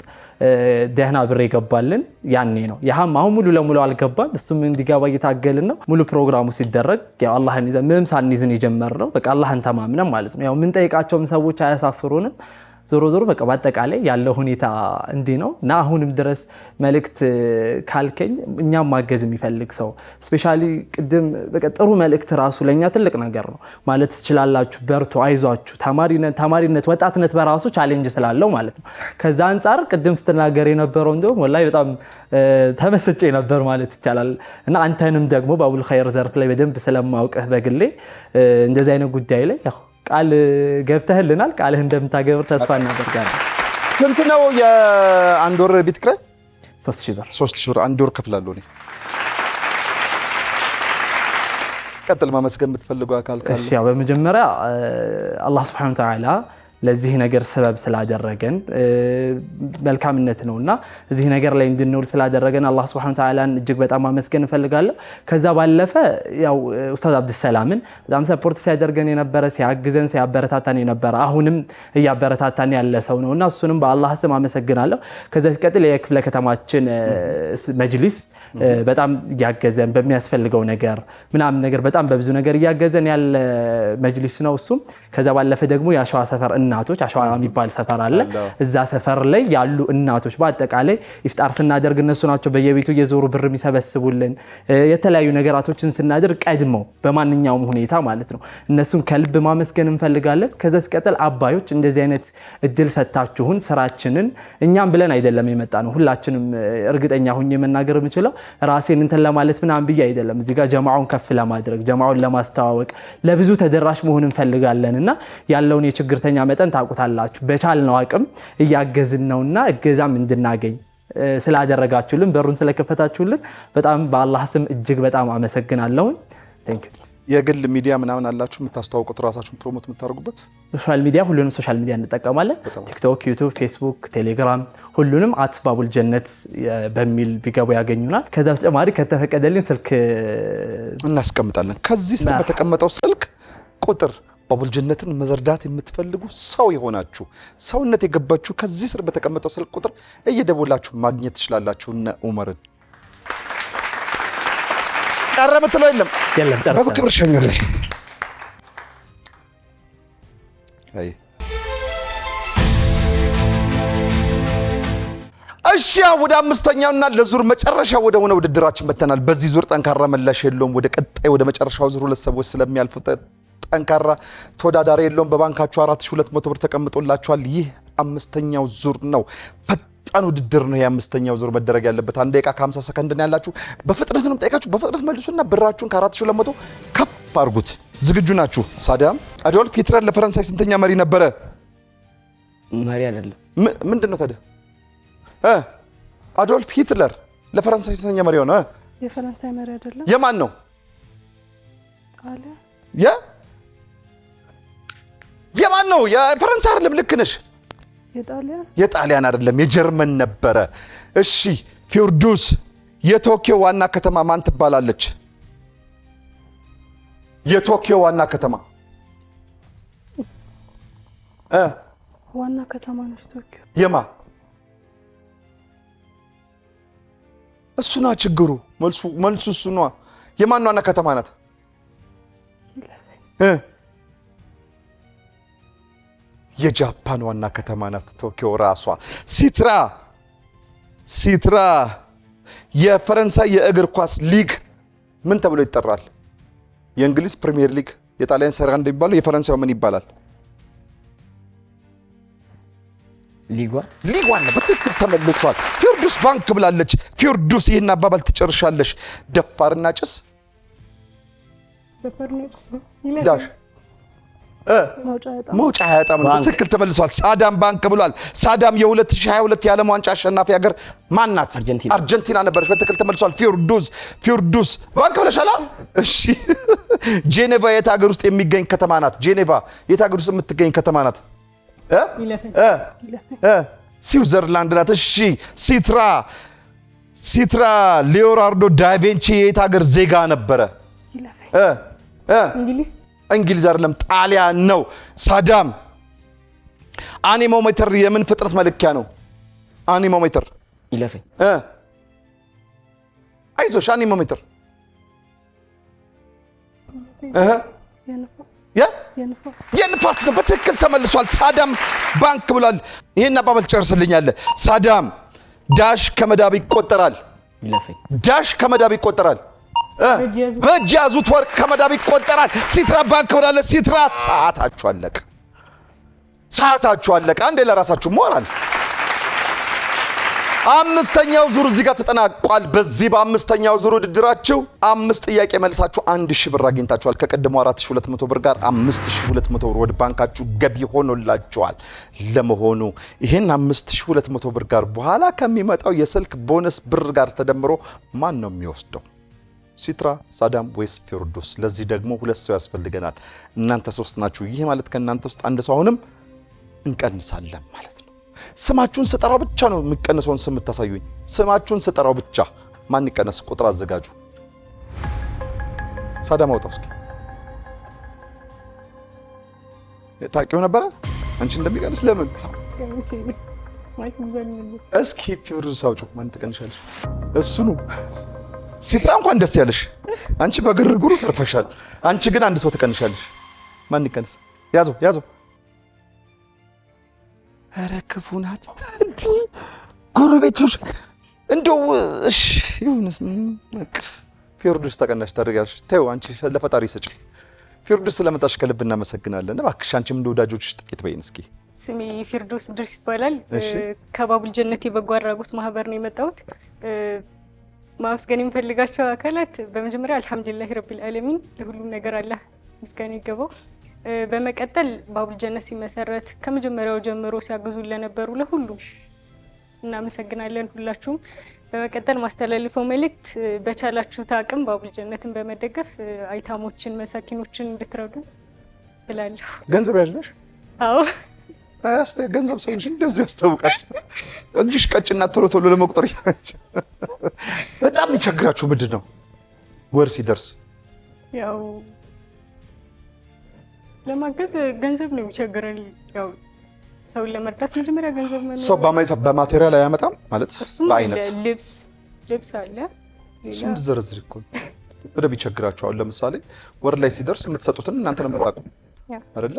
ደህና ብር ይገባልን ያኔ ነው። ያም አሁን ሙሉ ለሙሉ አልገባም። እሱም እንዲገባ እየታገልን ነው። ሙሉ ፕሮግራሙ ሲደረግ ያው አላህን ይዘን ምንም ሳንይዝን የጀመርነው በቃ አላህን ተማምነን ማለት ነው። ያው ምን ጠይቃቸውም ሰዎች አያሳፍሩንም። ዞሮ ዞሮ በቃ በአጠቃላይ ያለው ሁኔታ እንዲህ ነው እና አሁንም ድረስ መልእክት ካልከኝ እኛም ማገዝ የሚፈልግ ሰው ስፔሻሊ ቅድም በቃ ጥሩ መልእክት ራሱ ለኛ ትልቅ ነገር ነው ማለት ትችላላችሁ፣ በርቱ፣ አይዟችሁ። ተማሪነት ወጣትነት በራሱ ቻሌንጅ ስላለው ማለት ነው። ከዛ አንፃር ቅድም ስትናገር የነበረው እንደውም ወላሂ በጣም ተመስጬ ነበር ማለት ይቻላል እና አንተንም ደግሞ በአቡል ኸይር ዘርፍ ላይ በደንብ ስለማውቅህ በግሌ እንደዚህ አይነት ጉዳይ ላይ ያው ቃል ገብተህልናል። ቃልህ እንደምታገብር ተስፋ እናደርጋለን። ስንት ነው የአንድ ወር ቤት ኪራይ? 3000 ብር። 3000 ብር አንድ ወር ከፍላለሁ እኔ። ቀጥል። ማመስገን የምትፈልገው አካል ካለ? እሺ፣ ያው በመጀመሪያ አላህ Subhanahu Wa Ta'ala ለዚህ ነገር ሰበብ ስላደረገን መልካምነት ነውና እዚህ ነገር ላይ እንድንውል ስላደረገን አላህ Subhanahu Wa Ta'ala እጅግ በጣም ማመስገን እፈልጋለሁ። ከዛ ባለፈ ያው ኡስታዝ አብዱሰላምን በጣም ሰፖርት ሲያደርገን የነበረ ሲያግዘን ሲያበረታታን የነበረ አሁንም እያበረታታን ያለ ሰው ነውና እሱንም በአላህ ስም አመሰግናለሁ። ከዛ ሲቀጥል የክፍለ ከተማችን መጅሊስ በጣም እያገዘን በሚያስፈልገው ነገር ምናምን ነገር በጣም በብዙ ነገር እያገዘን ያለ መጅሊስ ነው እሱም። ከዛ ባለፈ ደግሞ የአሸዋ ሰፈር እናቶች አሸዋ የሚባል ሰፈር አለ። እዛ ሰፈር ላይ ያሉ እናቶች በአጠቃላይ ኢፍጣር ስናደርግ እነሱ ናቸው በየቤቱ እየዞሩ ብር የሚሰበስቡልን። የተለያዩ ነገራቶችን ስናደርግ ቀድመው በማንኛውም ሁኔታ ማለት ነው። እነሱን ከልብ ማመስገን እንፈልጋለን። ከዛ ሲቀጥል አባዮች እንደዚህ አይነት እድል ሰጣችሁን ስራችንን እኛም ብለን አይደለም የመጣ ነው። ሁላችንም እርግጠኛ ሁኜ መናገር የምችለው ራሴን እንትን ለማለት ምናምን ብዬ አይደለም። እዚህ ጋር ጀማዓውን ከፍ ለማድረግ ጀማዓውን ለማስተዋወቅ ለብዙ ተደራሽ መሆን እንፈልጋለን እና ያለውን የችግርተኛ መጠን ታውቁታላችሁ። በቻልነው አቅም እያገዝን ነውና እገዛም እንድናገኝ ስላደረጋችሁልን በሩን ስለከፈታችሁልን በጣም በአላህ ስም እጅግ በጣም አመሰግናለሁ። ቴንክ ዩ። የግል ሚዲያ ምናምን አላችሁ የምታስተዋውቁት ራሳችሁን ፕሮሞት የምታደርጉበት? ሶሻል ሚዲያ ሁሉንም ሶሻል ሚዲያ እንጠቀማለን። ቲክቶክ፣ ዩቲዩብ፣ ፌስቡክ፣ ቴሌግራም ሁሉንም @ባቡል ጀነት በሚል ቢገቡ ያገኙናል። ከዛ በተጨማሪ ከተፈቀደልን ስልክ እናስቀምጣለን። ከዚህ ስር በተቀመጠው ስልክ ቁጥር ባቡል ጀነትን መርዳት የምትፈልጉ ሰው የሆናችሁ ሰውነት የገባችሁ ከዚህ ስር በተቀመጠው ስልክ ቁጥር እየደወላችሁ ማግኘት ትችላላችሁ። እነ ኡመርን ቀረ ምትለው የለም በክብር ሸኙልኝ። እሺ ወደ አምስተኛውና ለዙር መጨረሻ ወደ ሆነ ውድድራችን መተናል። በዚህ ዙር ጠንካራ መላሽ የለውም። ወደ ቀጣይ ወደ መጨረሻው ዙር ሁለት ሰዎች ስለሚያልፉ ጠንካራ ተወዳዳሪ የለውም። በባንካችሁ 4200 ብር ተቀምጦላችኋል። ይህ አምስተኛው ዙር ነው። ፈጣን ውድድር ነው። የአምስተኛው ዙር መደረግ ያለበት 1 ደቂቃ ከ50 ሰከንድ ነው ያላችሁ። በፍጥነት ነው ጠይቃችሁ፣ በፍጥነት መልሱና ብራችሁን ከ4200 ከፍ አድርጉት። ዝግጁ ናችሁ? ሳዳም አዶልፍ ሂትለር ለፈረንሳይ ስንተኛ መሪ ነበረ? መሪ አይደለም። ምንድነው ታዲያ? አዶልፍ ሂትለር ለፈረንሳይ ስንተኛ መሪ ሆነ? የፈረንሳይ መሪ አይደለም። የማን ነው? ጣሊያን። የማን ነው? የፈረንሳይ አይደለም። ልክ ነሽ። የጣሊያን አይደለም፣ የጀርመን ነበረ። እሺ ፊርዱስ፣ የቶኪዮ ዋና ከተማ ማን ትባላለች? የቶኪዮ ዋና ከተማ ዋና ከተማ ነች ቶኪዮ። የማ እሱና ችግሩ መልሱ እሱ ነው። የማን ዋና ከተማ ናት? የጃፓን ዋና ከተማ ናት ቶኪዮ ራሷ። ሲትራ የፈረንሳይ የእግር ኳስ ሊግ ምን ተብሎ ይጠራል? የእንግሊዝ ፕሪሚየር ሊግ፣ የጣሊያን ሰሪ አንድ የሚባለው፣ የፈረንሳዩ ምን ይባላል? ሊጓን ነው። በትክክል ተመልሷል። ፊርዱስ ባንክ ብላለች። ፊርዱስ ይህን አባባል ትጨርሻለሽ። ደፋርና ጭስ ዳሽ መውጫ አያጣም። በትክክል ተመልሷል። ሳዳም ባንክ ብሏል። ሳዳም የ2022 የዓለም ዋንጫ አሸናፊ ሀገር ማን ናት? አርጀንቲና ነበረች። በትክክል ተመልሷል። ፊርዱስ ባንክ ብለሻል። እሺ ጄኔቫ የት ሀገር ውስጥ የሚገኝ ከተማ ናት? ጄኔቫ የት ሀገር ውስጥ የምትገኝ ከተማ ናት? ስዊዘርላንድ ናት። እሺ ሲትራ ሊዮናርዶ ዳቪንቺ የት ሀገር ዜጋ ነበረ? እንግሊዝ አይደለም፣ ጣሊያን ነው። ሳዳም አኒሞሜትር የምን ፍጥረት መለኪያ ነው? አኒሞሜትር አይዞሽ፣ አኒሞሜትር የንፋስ ነው። በትክክል ተመልሷል። ሳዳም ባንክ ብሏል። ይሄን አባባል ጨርስልኛለህ። ሳዳም ዳሽ ከመዳብ ይቆጠራል። ዳሽ ከመዳብ ይቆጠራል። በእጅ ያዙት ወርቅ ከመዳብ ይቆጠራል። ሲትራ ባንክ ብላለች። ሲትራ ሰዓታችሁ አለቀ። አንዴ ለራሳችሁ ሞራል። አምስተኛው ዙር እዚህ ጋር ተጠናቋል። በዚህ በአምስተኛው ዙር ውድድራችሁ 5 ጥያቄ መልሳችሁ 1000 ብር አግኝታችኋል። ከቀድሞ 4200 ብር ጋር 5200 ብር ወደ ባንካችሁ ገቢ ሆኖላችኋል። ለመሆኑ ይሄን 5200 ብር ጋር በኋላ ከሚመጣው የስልክ ቦነስ ብር ጋር ተደምሮ ማን ነው የሚወስደው? ሲትራ፣ ሳዳም ወይስ ፊርዱስ? ለዚህ ደግሞ 2 ሰው ያስፈልገናል። እናንተ 3 ናችሁ። ይሄ ማለት ከእናንተ ውስጥ አንድ ሰው አሁንም እንቀንሳለን ማለት ነው። ስማችሁን ስጠራው ብቻ ነው የሚቀነሰውን ስም ታሳዩኝ። ስማችሁን ስጠራው ብቻ ማን ይቀነስ? ቁጥር አዘጋጁ። ሳዳም አውጣው እስኪ። ታውቂው ነበረ አንቺ እንደሚቀንስ? ለምን? እስኪ ፊርዱስ አውጪው። ማን ትቀንሻለሽ? እሱ ነው። ሲትራ እንኳን ደስ ያለሽ፣ አንቺ በግርግሩ ተርፈሻል። አንቺ ግን አንድ ሰው ትቀንሻለሽ። ማን ይቀንስ? ያዘው። ኧረ ክፉ ናት እንዴ ጎረቤቶች። እንደው እሺ ይሁንስ። ፊርዱስ ተቀናሽ ታደርጋለሽ። ተይው አንቺ ለፈጣሪ ስጪ። ፊርዱስ ስለመጣሽ ከልብ እናመሰግናለን። እባክሽ አንቺም እንደ ወዳጆችሽ ጥቂት በይን እስኪ። ስሜ ፊርዱስ ድሪስ ይባላል። ከባቡል ጀነት የበጎ አድራጎት ማህበር ነው የመጣሁት። ማመስገን የሚፈልጋቸው አካላት በመጀመሪያ አልሐምዱሊላህ ረቢል ዓለሚን፣ ለሁሉም ነገር አላህ ምስጋና ይገባው። በመቀጠል ባቡል ጀነት ሲመሰረት ከመጀመሪያው ጀምሮ ሲያግዙን ለነበሩ ለሁሉም እናመሰግናለን፣ ሁላችሁም። በመቀጠል ማስተላልፈው መልእክት በቻላችሁት አቅም ባቡል ጀነትን በመደገፍ አይታሞችን፣ መሳኪኖችን እንድትረዱ እላለሁ። ገንዘብ ያለሽ? አዎ። ገንዘብ ሰው እንደዚህ ያስታውቃል። እጅሽ ቀጭና ቶሎ ለመቁጠር በጣም የሚቸግራችሁ ምንድን ነው? ወር ሲደርስ ያው ለማገዝ ገንዘብ ነው የሚቸግረን። ያው ሰውን ለመርዳት መጀመሪያ ገንዘብ ነው። ሰው በማቴሪያል አያመጣም ማለት በአይነት ልብስ አለ። እሱም ዝርዝር እኮ በደንብ ይቸግራችኋል። ለምሳሌ ወር ላይ ሲደርስ የምትሰጡትን እናንተ ነው የምታውቁ አይደለ?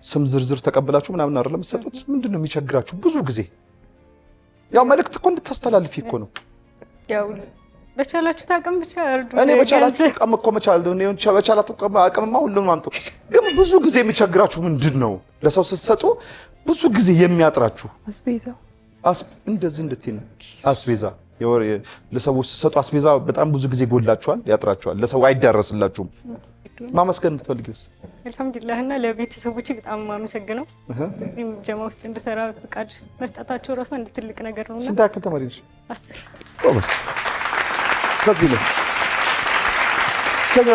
ስም ዝርዝር ተቀብላችሁ ምናምን አይደለም የምትሰጡት። ምንድነው የሚቸግራችሁ? ብዙ ጊዜ ያው መልእክት እኮ እንድታስተላልፊ እኮ ነው። ያው በቻላችሁ አቅም ብቻ እርዱ። እኔ በቻላችሁ አቅም እኮ በቻላችሁ አቅምማ ሁሉንም አምጡ። ግን ብዙ ጊዜ የሚቸግራችሁ ምንድን ነው? ለሰው ስትሰጡ ብዙ ጊዜ የሚያጥራችሁ አስቤዛ። እንደዚህ እንድትይ ነው። አስቤዛ ለሰዎች ስትሰጡ አስቤዛ በጣም ብዙ ጊዜ ጎላችኋል፣ ያጥራችኋል፣ ለሰው አይዳረስላችሁም። ማመስገን የምትፈልጊውስ? አልሐምዱሊላህ እና ለቤተሰቦቼ በጣም ማመሰግነው። እዚህም ጀማ ውስጥ እንድሰራ ፍቃድ መስጠታቸው ራሱ አንድ ትልቅ ነገር ነውና። ስንት ያክል ተማሪ ነሽ? 10። ጎበዝ። ከዚህ ነው ከኛ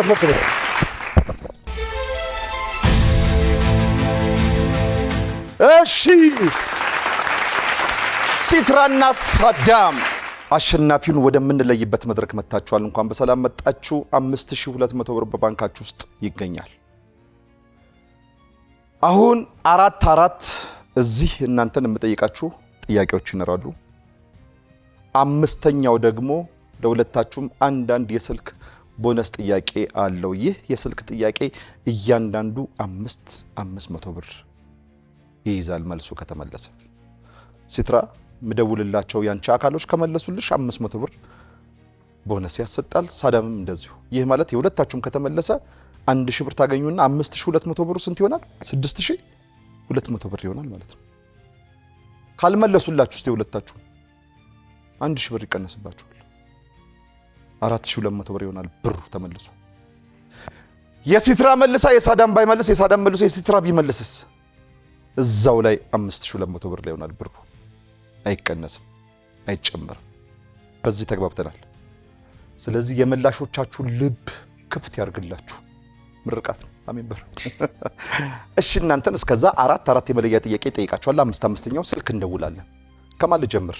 እሺ ሲትራና ሳዳም አሸናፊውን ወደምንለይበት መድረክ መጣችኋል። እንኳን በሰላም መጣችሁ። 5200 ብር በባንካችሁ ውስጥ ይገኛል። አሁን 4 እዚህ እናንተን የምጠይቃችሁ ጥያቄዎች ይኖራሉ። አምስተኛው ደግሞ ለሁለታችሁም አንዳንድ የስልክ ቦነስ ጥያቄ አለው። ይህ የስልክ ጥያቄ እያንዳንዱ 500 ብር ይይዛል መልሱ ከተመለሰ። ሲትራ ምደውልላቸው ያንቺ አካሎች ከመለሱልሽ 500 ብር ቦነስ ያሰጣል። ሳዳምም እንደዚሁ። ይህ ማለት የሁለታችሁም ከተመለሰ 1000 ብር ታገኙና 5200 ብሩ ስንት ይሆናል? 6200 ብር ይሆናል ማለት ነው። ካልመለሱላችሁ እስቲ የሁለታችሁ 1000 ብር ይቀነስባችኋል። 4200 ብር ይሆናል ብሩ ተመልሶ። የሲትራ መልሳ የሳዳም ባይመልስ፣ የሳዳም መልሶ የሲትራ ቢመልስስ እዛው ላይ 5200 ብር ላይ ይሆናል ብሩ። አይቀነስም፣ አይጨመርም። በዚህ ተግባብተናል። ስለዚህ የመላሾቻችሁ ልብ ክፍት ያርግላችሁ። ምርቃት ነው። አሜን በር። እሺ እናንተን እስከዛ 4 የመለያ ጥያቄ ጠይቃችኋለሁ። 5ኛው ስልክ እንደውላለን። ከማን ልጀምር?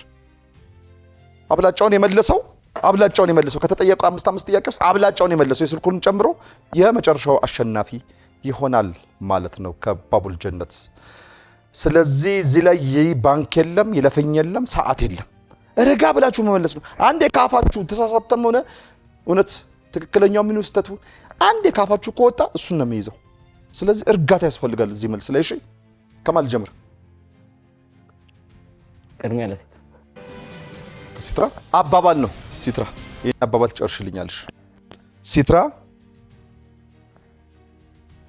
አብላጫውን የመለሰው ከተጠየቀው 5 ጥያቄ ውስጥ አብላጫውን የመለሰው የስልኩን ጨምሮ የመጨረሻው አሸናፊ ይሆናል ማለት ነው ከባቡል ጀነት። ስለዚህ እዚህ ላይ ባንክ የለም፣ ይለፈኝ የለም፣ ሰዓት የለም። ረጋ ብላችሁ መመለስ ነው። አንዴ ካፋችሁ ተሳሳተም ሆነ እውነት ትክክለኛው ምን ውስተቱ አንዴ ካፋችሁ ከወጣ እሱን ነው የሚይዘው። ስለዚህ እርጋታ ያስፈልጋል እዚህ መልስ ላይ። እሺ ከማን ልጀምር? ቅድሚያ ሲትራ አባባል ነው። ሲትራ ይሄን አባባል ጨርሽልኛለሽ። ሲትራ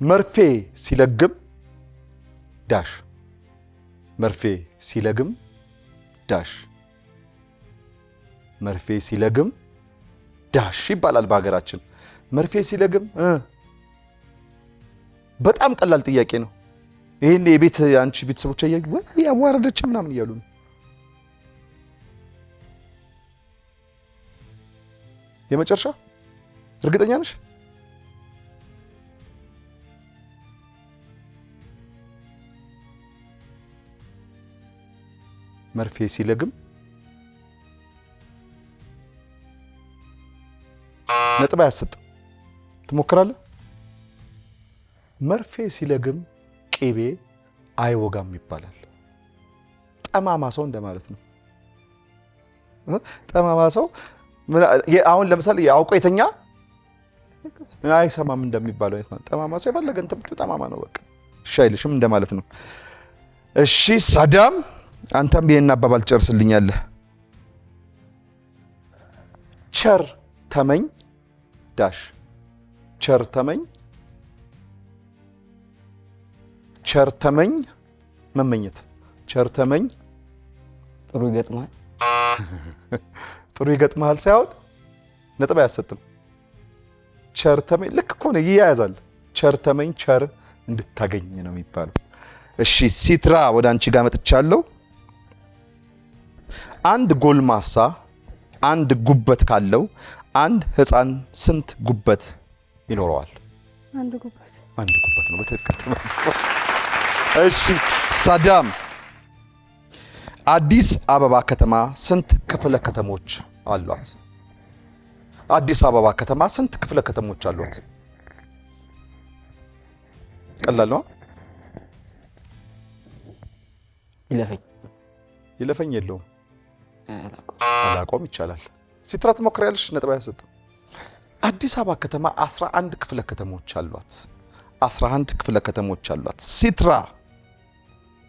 መርፌ ሲለግም ዳሽ፣ መርፌ ሲለግም ዳሽ፣ መርፌ ሲለግም ዳሽ ይባላል በሀገራችን። መርፌ ሲለግም በጣም ቀላል ጥያቄ ነው። ይሄን የቤት አንቺ ቤተሰቦች ወይ ያዋረደች ምናምን እያሉ ነው። የመጨረሻ እርግጠኛ ነሽ? መርፌ ሲለግም ነጥብ አያሰጥም። ትሞክራለህ? መርፌ ሲለግም ቅቤ አይወጋም ይባላል። ጠማማ ሰው እንደማለት ነው። ጠማማ ሰው አሁን ለምሳሌ አውቆ የተኛ አይሰማም እንደሚባለው አይነት ነው። ጠማማ ሰው የፈለገ እንትን ብቻ ጠማማ ነው በቃ እሺ አይልሽም እንደማለት ነው። እሺ ሳዳም አንተም ይሄን አባባል ጨርስልኛለህ። ቸር ተመኝ ዳሽ፣ ቸር ተመኝ፣ ቸር ተመኝ መመኘት፣ ቸር ተመኝ ጥሩ ይገጥማል። ጥሩ ይገጥማል ሳይሆን ነጥብ አያሰጥም። ቸር ተመኝ ልክ እኮ ነው፣ ይያያዛል። ቸር ተመኝ ቸር እንድታገኝ ነው የሚባለው። እሺ ሲትራ ወደ አንቺ ጋር መጥቻለሁ። አንድ ጎልማሳ አንድ ጉበት ካለው አንድ ህፃን ስንት ጉበት ይኖረዋል? አንድ ጉበት ነው በትክክል ተመልሷል። እሺ ሳዳም አዲስ አበባ ከተማ ስንት ክፍለ ከተሞች አሏት? አዲስ አበባ ከተማ ስንት ክፍለ ከተሞች አሏት? ቀላል ነው። ይለፈኝ የለውም። አላቆም ይቻላል። ሲትራ ትሞክሪያለሽ? ነጥብ አያሰጥም። አዲስ አበባ ከተማ 11 ክፍለ ከተሞች አሏት። 11 ክፍለ ከተሞች አሏት።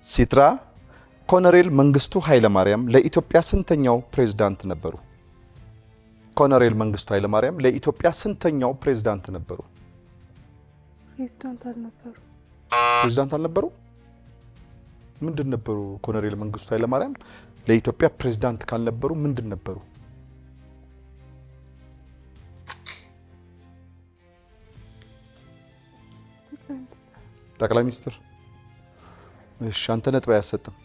ሲትራ ኮሎኔል መንግስቱ ኃይለማርያም ለኢትዮጵያ ስንተኛው ፕሬዝዳንት ነበሩ? ኮሎኔል መንግስቱ ኃይለማርያም ለኢትዮጵያ ስንተኛው ፕሬዝዳንት ነበሩ? ፕሬዝዳንት አልነበሩ። ምንድን ነበሩ? ኮሎኔል መንግስቱ ኃይለማርያም ለኢትዮጵያ ፕሬዝዳንት ካልነበሩ ምንድን ነበሩ? ጠቅላይ ሚኒስትር። እሺ አንተ ነጥብ አያሰጥም።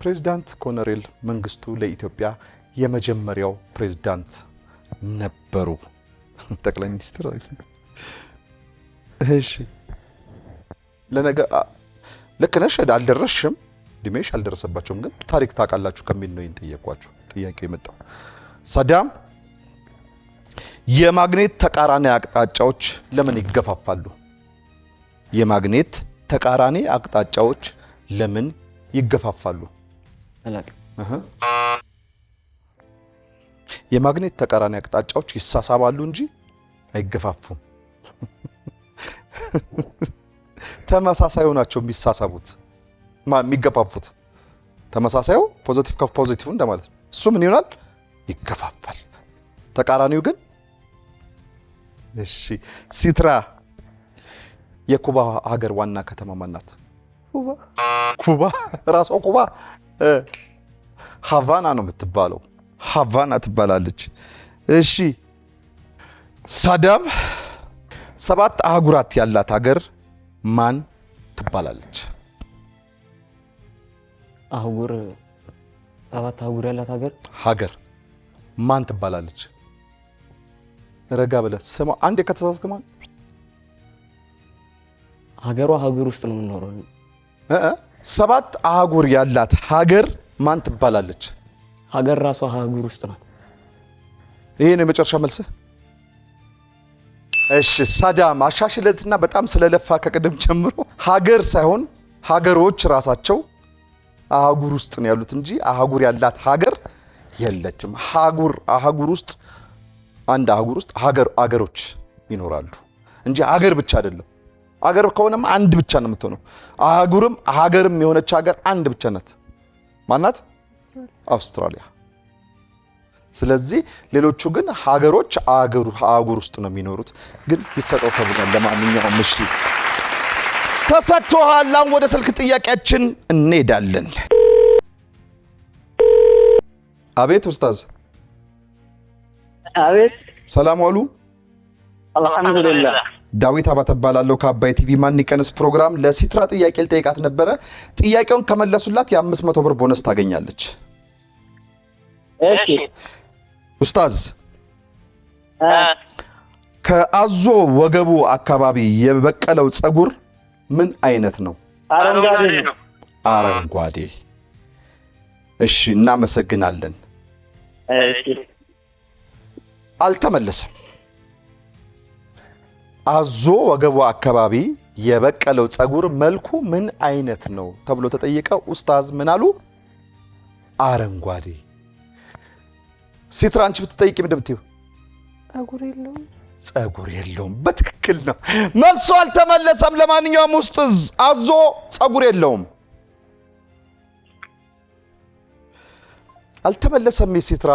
ፕሬዝዳንት ኮሎኔል መንግስቱ ለኢትዮጵያ የመጀመሪያው ፕሬዝዳንት ነበሩ። ጠቅላይ ሚኒስትር። እሺ ልክ ነሽ። አልደረስሽም፣ እድሜሽ አልደረሰባቸውም፣ ግን ታሪክ ታውቃላችሁ ከሚል ነው የጠየኳችሁ። ጥያቄው የመጣው ሳዳም የማግኔት ተቃራኒ አቅጣጫዎች ለምን ይገፋፋሉ? የማግኔት ተቃራኒ አቅጣጫዎች ለምን ይገፋፋሉ? የማግኔት ተቃራኒ አቅጣጫዎች ይሳሳባሉ እንጂ አይገፋፉም። ተመሳሳዩ ናቸው የሚሳሳቡት፣ የሚገፋፉት። ተመሳሳዩ ፖዚቲቭ ከፖዚቲቭ እንደማለት ነው። እሱ ምን ይሆናል? ይገፋፋል። ተቃራኒው ግን እሺ። ሲትራ የኩባ ሀገር ዋና ከተማ ማን ናት? ኩባ ራሷ ኩባ ሃቫና ነው የምትባለው። ሃቫና ትባላለች። እሺ ሳዳም 7 አህጉራት ያላት ሀገር ማን ትባላለች? አህጉር 7 አህጉር ያላት ሀገር ማን ትባላለች? ረጋ ብለህ ስማ። አንድ ከተሳሳትክ ማን ሀገሯ ሀገር ውስጥ ነው የምንኖረው። 7 አህጉር ያላት ሀገር ማን ትባላለች? ሀገር ራሷ ሀገር ውስጥ ናት። ይሄ ነው የመጨረሻ መልስህ? እሺ ሳዳም አሻሽለትና በጣም ስለለፋ ከቅድም ጀምሮ ሀገር ሳይሆን ሀገሮች ራሳቸው አህጉር ውስጥ ነው ያሉት እንጂ አህጉር ያላት ሀገር የለችም። አህጉር ውስጥ አንድ አህጉር ውስጥ ሀገሮች ይኖራሉ እንጂ ሀገር ብቻ አይደለም። ሀገር ከሆነም አንድ ብቻ ነው የምትሆነው። አህጉርም ሀገርም የሆነች ሀገር አንድ ብቻ ናት። ማናት? አውስትራሊያ። ስለዚህ ሌሎቹ ግን ሀገሮች አህጉር ውስጥ ነው የሚኖሩት። ግን ይሰጠው ተብሏል። ለማንኛውም እሺ ተሰጥቶሃል። አሁን ወደ ስልክ ጥያቄያችን እንሄዳለን። አቤት ኡስታዝ። አቤት። ሰላም ዋሉ። አልሐምዱሊላህ። ዳዊት አባተ እባላለሁ ከአባይ ቲቪ ማን ይቀንስ ፕሮግራም። ለሲትራ ጥያቄ ልጠይቃት ነበረ። ጥያቄውን ከመለሱላት የ500 ብር ቦነስ ታገኛለች። እሺ ኡስታዝ፣ ከአዞ ወገቡ አካባቢ የበቀለው ፀጉር ምን አይነት ነው? አረንጓዴ ነው። አረንጓዴ። እሺ እናመሰግናለን። እሺ አልተመለሰም። አዞ ወገቡ አካባቢ የበቀለው ፀጉር መልኩ ምን አይነት ነው ተብሎ ተጠየቀ። ኡስታዝ ምን አሉ? አረንጓዴ። ሲትራ አንቺ ብትጠይቂ ምንድን ብትይው? ፀጉር የለውም። በትክክል ነው መልሶ። አልተመለሰም። ለማንኛውም ኡስታዝ አዞ ፀጉር የለውም። አልተመለሰም የሲትራ።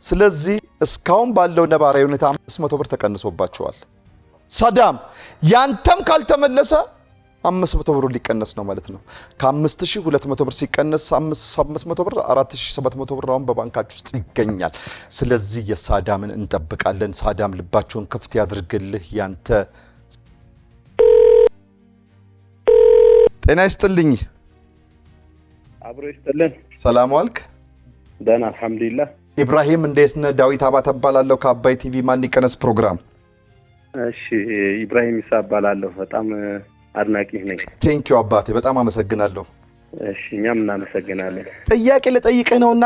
ስለዚህ እስካሁን ባለው ነባራዊ ሁኔታ 500 ብር ተቀንሶባቸዋል። ሳዳም ያንተም ካልተመለሰ 500 ብር ሊቀነስ ነው ማለት ነው። ከ5200 ብር ሲቀነስ 500 ብር 4700 ብር አሁን በባንካችሁ ውስጥ ይገኛል። ስለዚህ የሳዳምን እንጠብቃለን። ሳዳም ልባቸውን ክፍት ያድርግልህ። ያንተ ጤና ይስጥልኝ። አብሮ ይስጥልን። ሰላም ዋልክ? ደህና አልሐምዱሊላህ። ኢብራሂም እንዴት ነህ? ዳዊት አባተ እባላለሁ ከአባይ ቲቪ ማን ይቀነስ ፕሮግራም። እሺ ኢብራሂም ይሳ እባላለሁ። በጣም አድናቂህ ነኝ። ቴንኪው አባቴ፣ በጣም አመሰግናለሁ። እሺ እኛም እናመሰግናለን። ጥያቄ ልጠይቅህ ነውና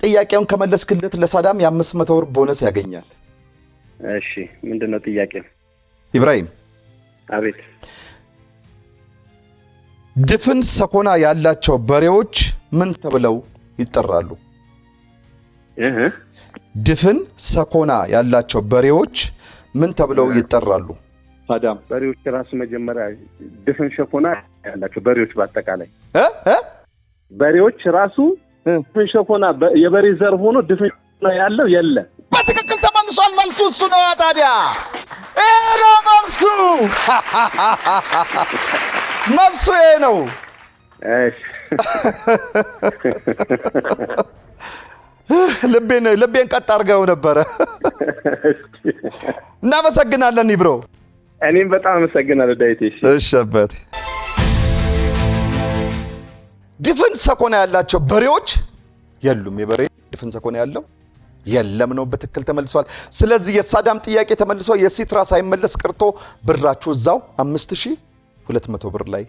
ጥያቄውን ከመለስክለት ለሳዳም የ500 ብር ቦነስ ያገኛል። እሺ ምንድነው ጥያቄው? ኢብራሂም። አቤት። ድፍን ሰኮና ያላቸው በሬዎች ምን ተብለው ይጠራሉ? ድፍን ሰኮና ያላቸው በሬዎች ምን ተብለው ይጠራሉ? ሳዳም በሬዎች ራሱ መጀመሪያ ድፍን ሸኮና ያላቸው በሬዎች በአጠቃላይ በሬዎች ራሱ ድፍን ሸኮና የበሬ ዘር ሆኖ ድፍን ሸኮና ያለው የለ። በትክክል ተመልሷል። መልሱ እሱ ነው። ታዲያ ይሄ ነው መልሱ። መልሱ ይሄ ነው። እሺ ልቤን ቀጥ አድርገው ነበረ። እናመሰግናለን ይብሮ። እኔም በጣም አመሰግናለሁ ዳዊት። እሺ አባቴ። ድፍን ሰኮና ያላቸው በሬዎች የሉም። የበሬ ድፍን ሰኮና ያለው የለም ነው። በትክክል ተመልሷል። ስለዚህ የሳዳም ጥያቄ ተመልሶ የሲትራ ሳይመለስ ቀርቶ ብራችሁ እዛው 5200 ብር ላይ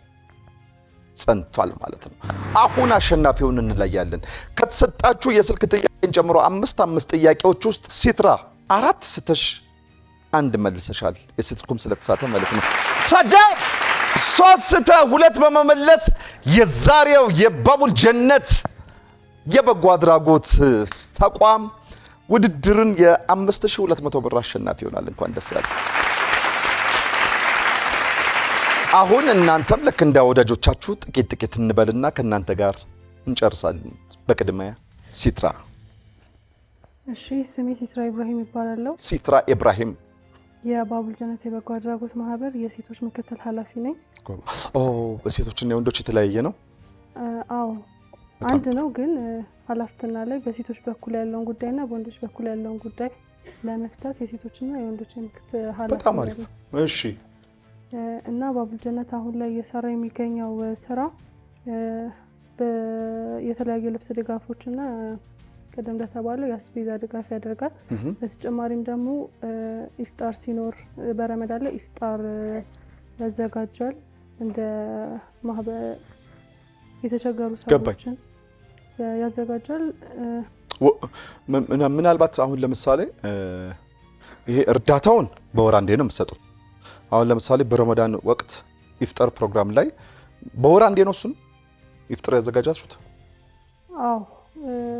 ጸንቷል ማለት ነው። አሁን አሸናፊውን እንለያለን። ከተሰጣችሁ የስልክ ጥያቄን ጨምሮ 5 ጥያቄዎች ውስጥ ሲትራ 4 ስተሽ 1 መልሰሻል። የስልኩም ስለተሳተ ማለት ነው። ሳዳም 3 ስተህ 2 በመመለስ የዛሬው የባቡል ጀነት የበጎ አድራጎት ተቋም ውድድርን የ5200 ብር አሸናፊ ይሆናል። እንኳን ደስ ያለ። አሁን እናንተም ልክ እንደ ወዳጆቻችሁ ጥቂት እንበልና ከእናንተ ጋር እንጨርሳለን። በቅድሚያ ሲትራ። እሺ፣ ስሜ ሲትራ ኢብራሂም ይባላለሁ። ሲትራ ኢብራሂም የባቡል ጀነት የበጎ አድራጎት ማህበር የሴቶች ምክትል ኃላፊ ነኝ። በሴቶችና የወንዶች የተለያየ ነው? አዎ አንድ ነው፣ ግን ኃላፊነትና ላይ በሴቶች በኩል ያለውን ጉዳይና በወንዶች በኩል ያለውን ጉዳይ ለመፍታት የሴቶችና የወንዶች ምክትል ኃላፊ በጣም አሪፍ። እሺ። እና ባቡል ጀነት አሁን ላይ እየሰራ የሚገኘው ስራ የተለያዩ ልብስ ድጋፎችና ቀደም እንደተባለው የአስቤዛ ድጋፍ ያደርጋል። በተጨማሪም ደግሞ ኢፍጣር ሲኖር በረመዳን ላይ ኢፍጣር ያዘጋጃል። እንደ ማህበር የተቸገሩ ሰዎችን ያዘጋጃል። ምናልባት አሁን ለምሳሌ ይሄ እርዳታውን በወር አንዴ ነው የምትሰጡት? አሁን ለምሳሌ በረመዳን ወቅት ኢፍጣር ፕሮግራም ላይ በወር አንዴ ነው እሱን ኢፍጣር ያዘጋጃችሁት? አዎ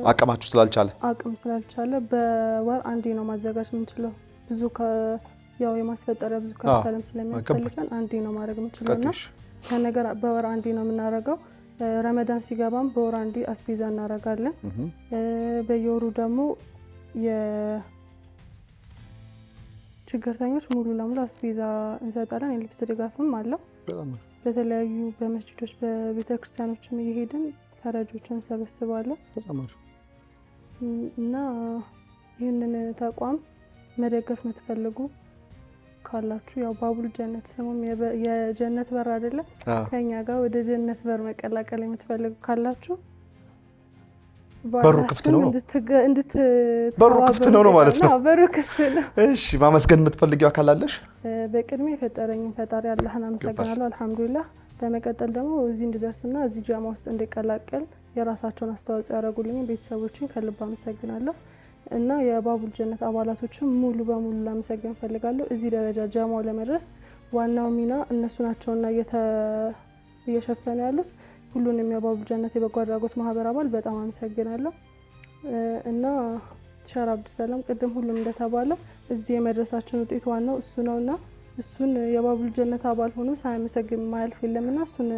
አቅማችሁ ስላልቻለ በወር አንዴ ነው ማዘጋጅ የምንችለው። ብዙ ያው የማስፈጠሪያ ብዙ ካፒታልም ስለሚያስፈልገን አንዴ ነው ማድረግ የምንችለውና ከነገር በወር አንዴ ነው የምናደርገው። ረመዳን ሲገባም በወር አንዴ አስቤዛ እናደርጋለን። በየወሩ ደግሞ የችግርተኞች ሙሉ ለሙሉ አስቤዛ እንሰጣለን። የልብስ ድጋፍም አለው። በተለያዩ በመስጂዶች በቤተክርስቲያኖችም እየሄድን ተረጆችን እንሰበስባለን እና ይህንን ተቋም መደገፍ የምትፈልጉ ካላችሁ ያው ባቡል ጀነት ስሙም የጀነት በር አይደለም፣ ከኛ ጋር ወደ ጀነት በር መቀላቀል የምትፈልጉ ካላችሁ በሩ ክፍት ነው ማለት ነው። በሩ ክፍት ነው። እሺ፣ ማመስገን የምትፈልጊው አካል አለሽ? በቅድሚያ የፈጠረኝን ፈጣሪ አላህን አመሰግናለሁ፣ አልሐምዱሊላህ። በመቀጠል ደግሞ እዚህ እንድደርስና እዚህ ጃማ ውስጥ እንድቀላቀል የራሳቸውን አስተዋጽኦ ያደረጉልኝ ቤተሰቦችን ከልብ አመሰግናለሁ እና የባቡል ጀነት አባላቶችን ሙሉ በሙሉ ላመሰግን ፈልጋለሁ። እዚህ ደረጃ ጃማው ለመድረስ ዋናው ሚና እነሱ ናቸውና እየሸፈኑ ያሉት። ሁሉንም የባቡል ጀነት የበጎ አድራጎት ማህበር አባል በጣም አመሰግናለሁ እና ሸራ አብዱሰላም ቅድም ሁሉም እንደተባለው እዚህ የመድረሳችን ውጤት ዋናው እሱ ነውና እሱን የባቡል ጀነት አባል ሆኖ ሳያመሰግን ማያልፍ የለምና እሱን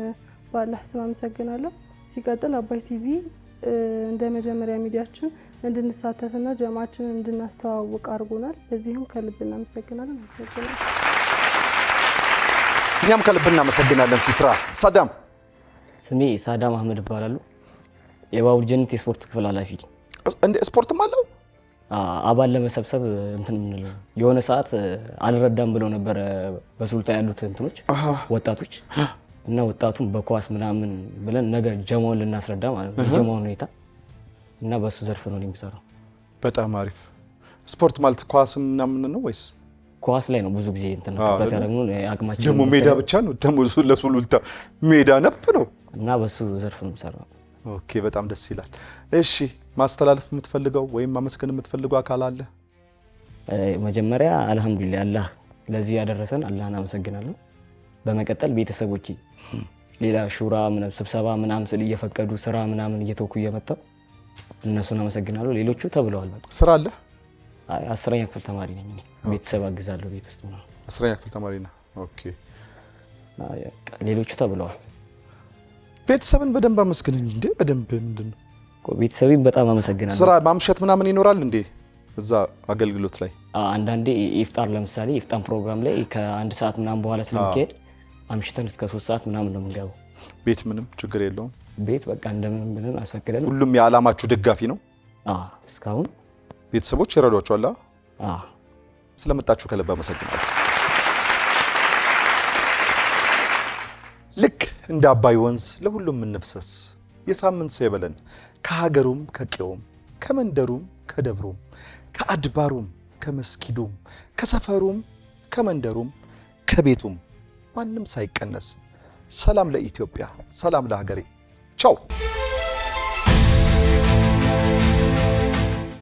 በአላህ ስም አመሰግናለሁ። ሲቀጥል አባይ ቲቪ እንደ መጀመሪያ ሚዲያችን እንድንሳተፍና ጀማችን እንድናስተዋውቅ አድርጎናል። በዚህም ከልብ እናመሰግናለን። እኛም ከልብ እናመሰግናለን። ሲትራ። ሳዳም። ስሜ ሳዳም አህመድ እባላለሁ። የባቡል ጀነት የስፖርት ክፍል ኃላፊ ነኝ። እንደ ስፖርትም አለው አባል ለመሰብሰብ እንትን ምንለው የሆነ ሰዓት አልረዳም ብለው ነበር በሱልጣ ያሉት እንትኖች ወጣቶች እና ወጣቱን በኳስ ምናምን ብለን ነገ ጀማውን ልናስረዳ ማለት ነው የጀማውን ሁኔታ እና በሱ ዘርፍ ነው የሚሰራው። በጣም አሪፍ። ስፖርት ማለት ኳስ ምናምን ነው ወይስ? ኳስ ላይ ነው ብዙ ጊዜ እንትን ተከታታይ ያደረግነው። አቅማችን ደግሞ ሜዳ ብቻ ነው ደግሞ ለሱሉልታ ሜዳ ነፍ ነው እና በሱ ዘርፍ ነው የሚሰራው። ኦኬ፣ በጣም ደስ ይላል። እሺ፣ ማስተላለፍ የምትፈልገው ወይም ማመስገን የምትፈልገው አካል አለ? መጀመሪያ አልሐምዱሊላህ አላህ ለዚህ ያደረሰን አላህን አመሰግናለሁ። በመቀጠል ቤተሰቦቼ ሌላ ሹራ ስብሰባ ምናምን ስል እየፈቀዱ ስራ ምናምን እየተወኩ እየመጣሁ እነሱን አመሰግናለሁ። ሌሎቹ ተብለዋል። በቃ ስራ አለ? አይ 10ኛ ክፍል ተማሪ ነኝ እኔ። ቤተሰብ አግዛለሁ ቤት ውስጥ ነው። 10ኛ ክፍል ተማሪ ነህ? ኦኬ። ሌሎቹ ተብለዋል። ቤተሰብን በደንብ አመስግነኝ እንዴ! በደንብ ምንድነው? ቤተሰቤን በጣም አመሰግናለሁ። ስራ ማምሸት ምናምን ይኖራል እንዴ እዛ አገልግሎት ላይ? አንዳንዴ ኢፍጣር ለምሳሌ ኢፍጣር ፕሮግራም ላይ ከ1 ሰዓት ምናምን በኋላ ስለሚካሄድ አምሽተን እስከ 3 ሰዓት ምናምን ነው የምንገባው። ቤት ምንም ችግር የለውም። ቤት በቃ እንደምንም ብለን አስፈቅደን። ሁሉም የዓላማችሁ ደጋፊ ነው? እስካሁን ቤተሰቦች ይረዷችኋል? ስለመጣችሁ ከልብ አመሰግናለሁ። ልክ እንደ አባይ ወንዝ ለሁሉም እንፍሰስ፣ የሳምንት ሰው ይበለን። ከሀገሩም ከቄውም ከመንደሩም ከደብሩም ከአድባሩም ከመስጊዱም ከሰፈሩም ከመንደሩም ከቤቱም ማንም ሳይቀነስ ሰላም ለኢትዮጵያ፣ ሰላም ለሀገሬ። ቻው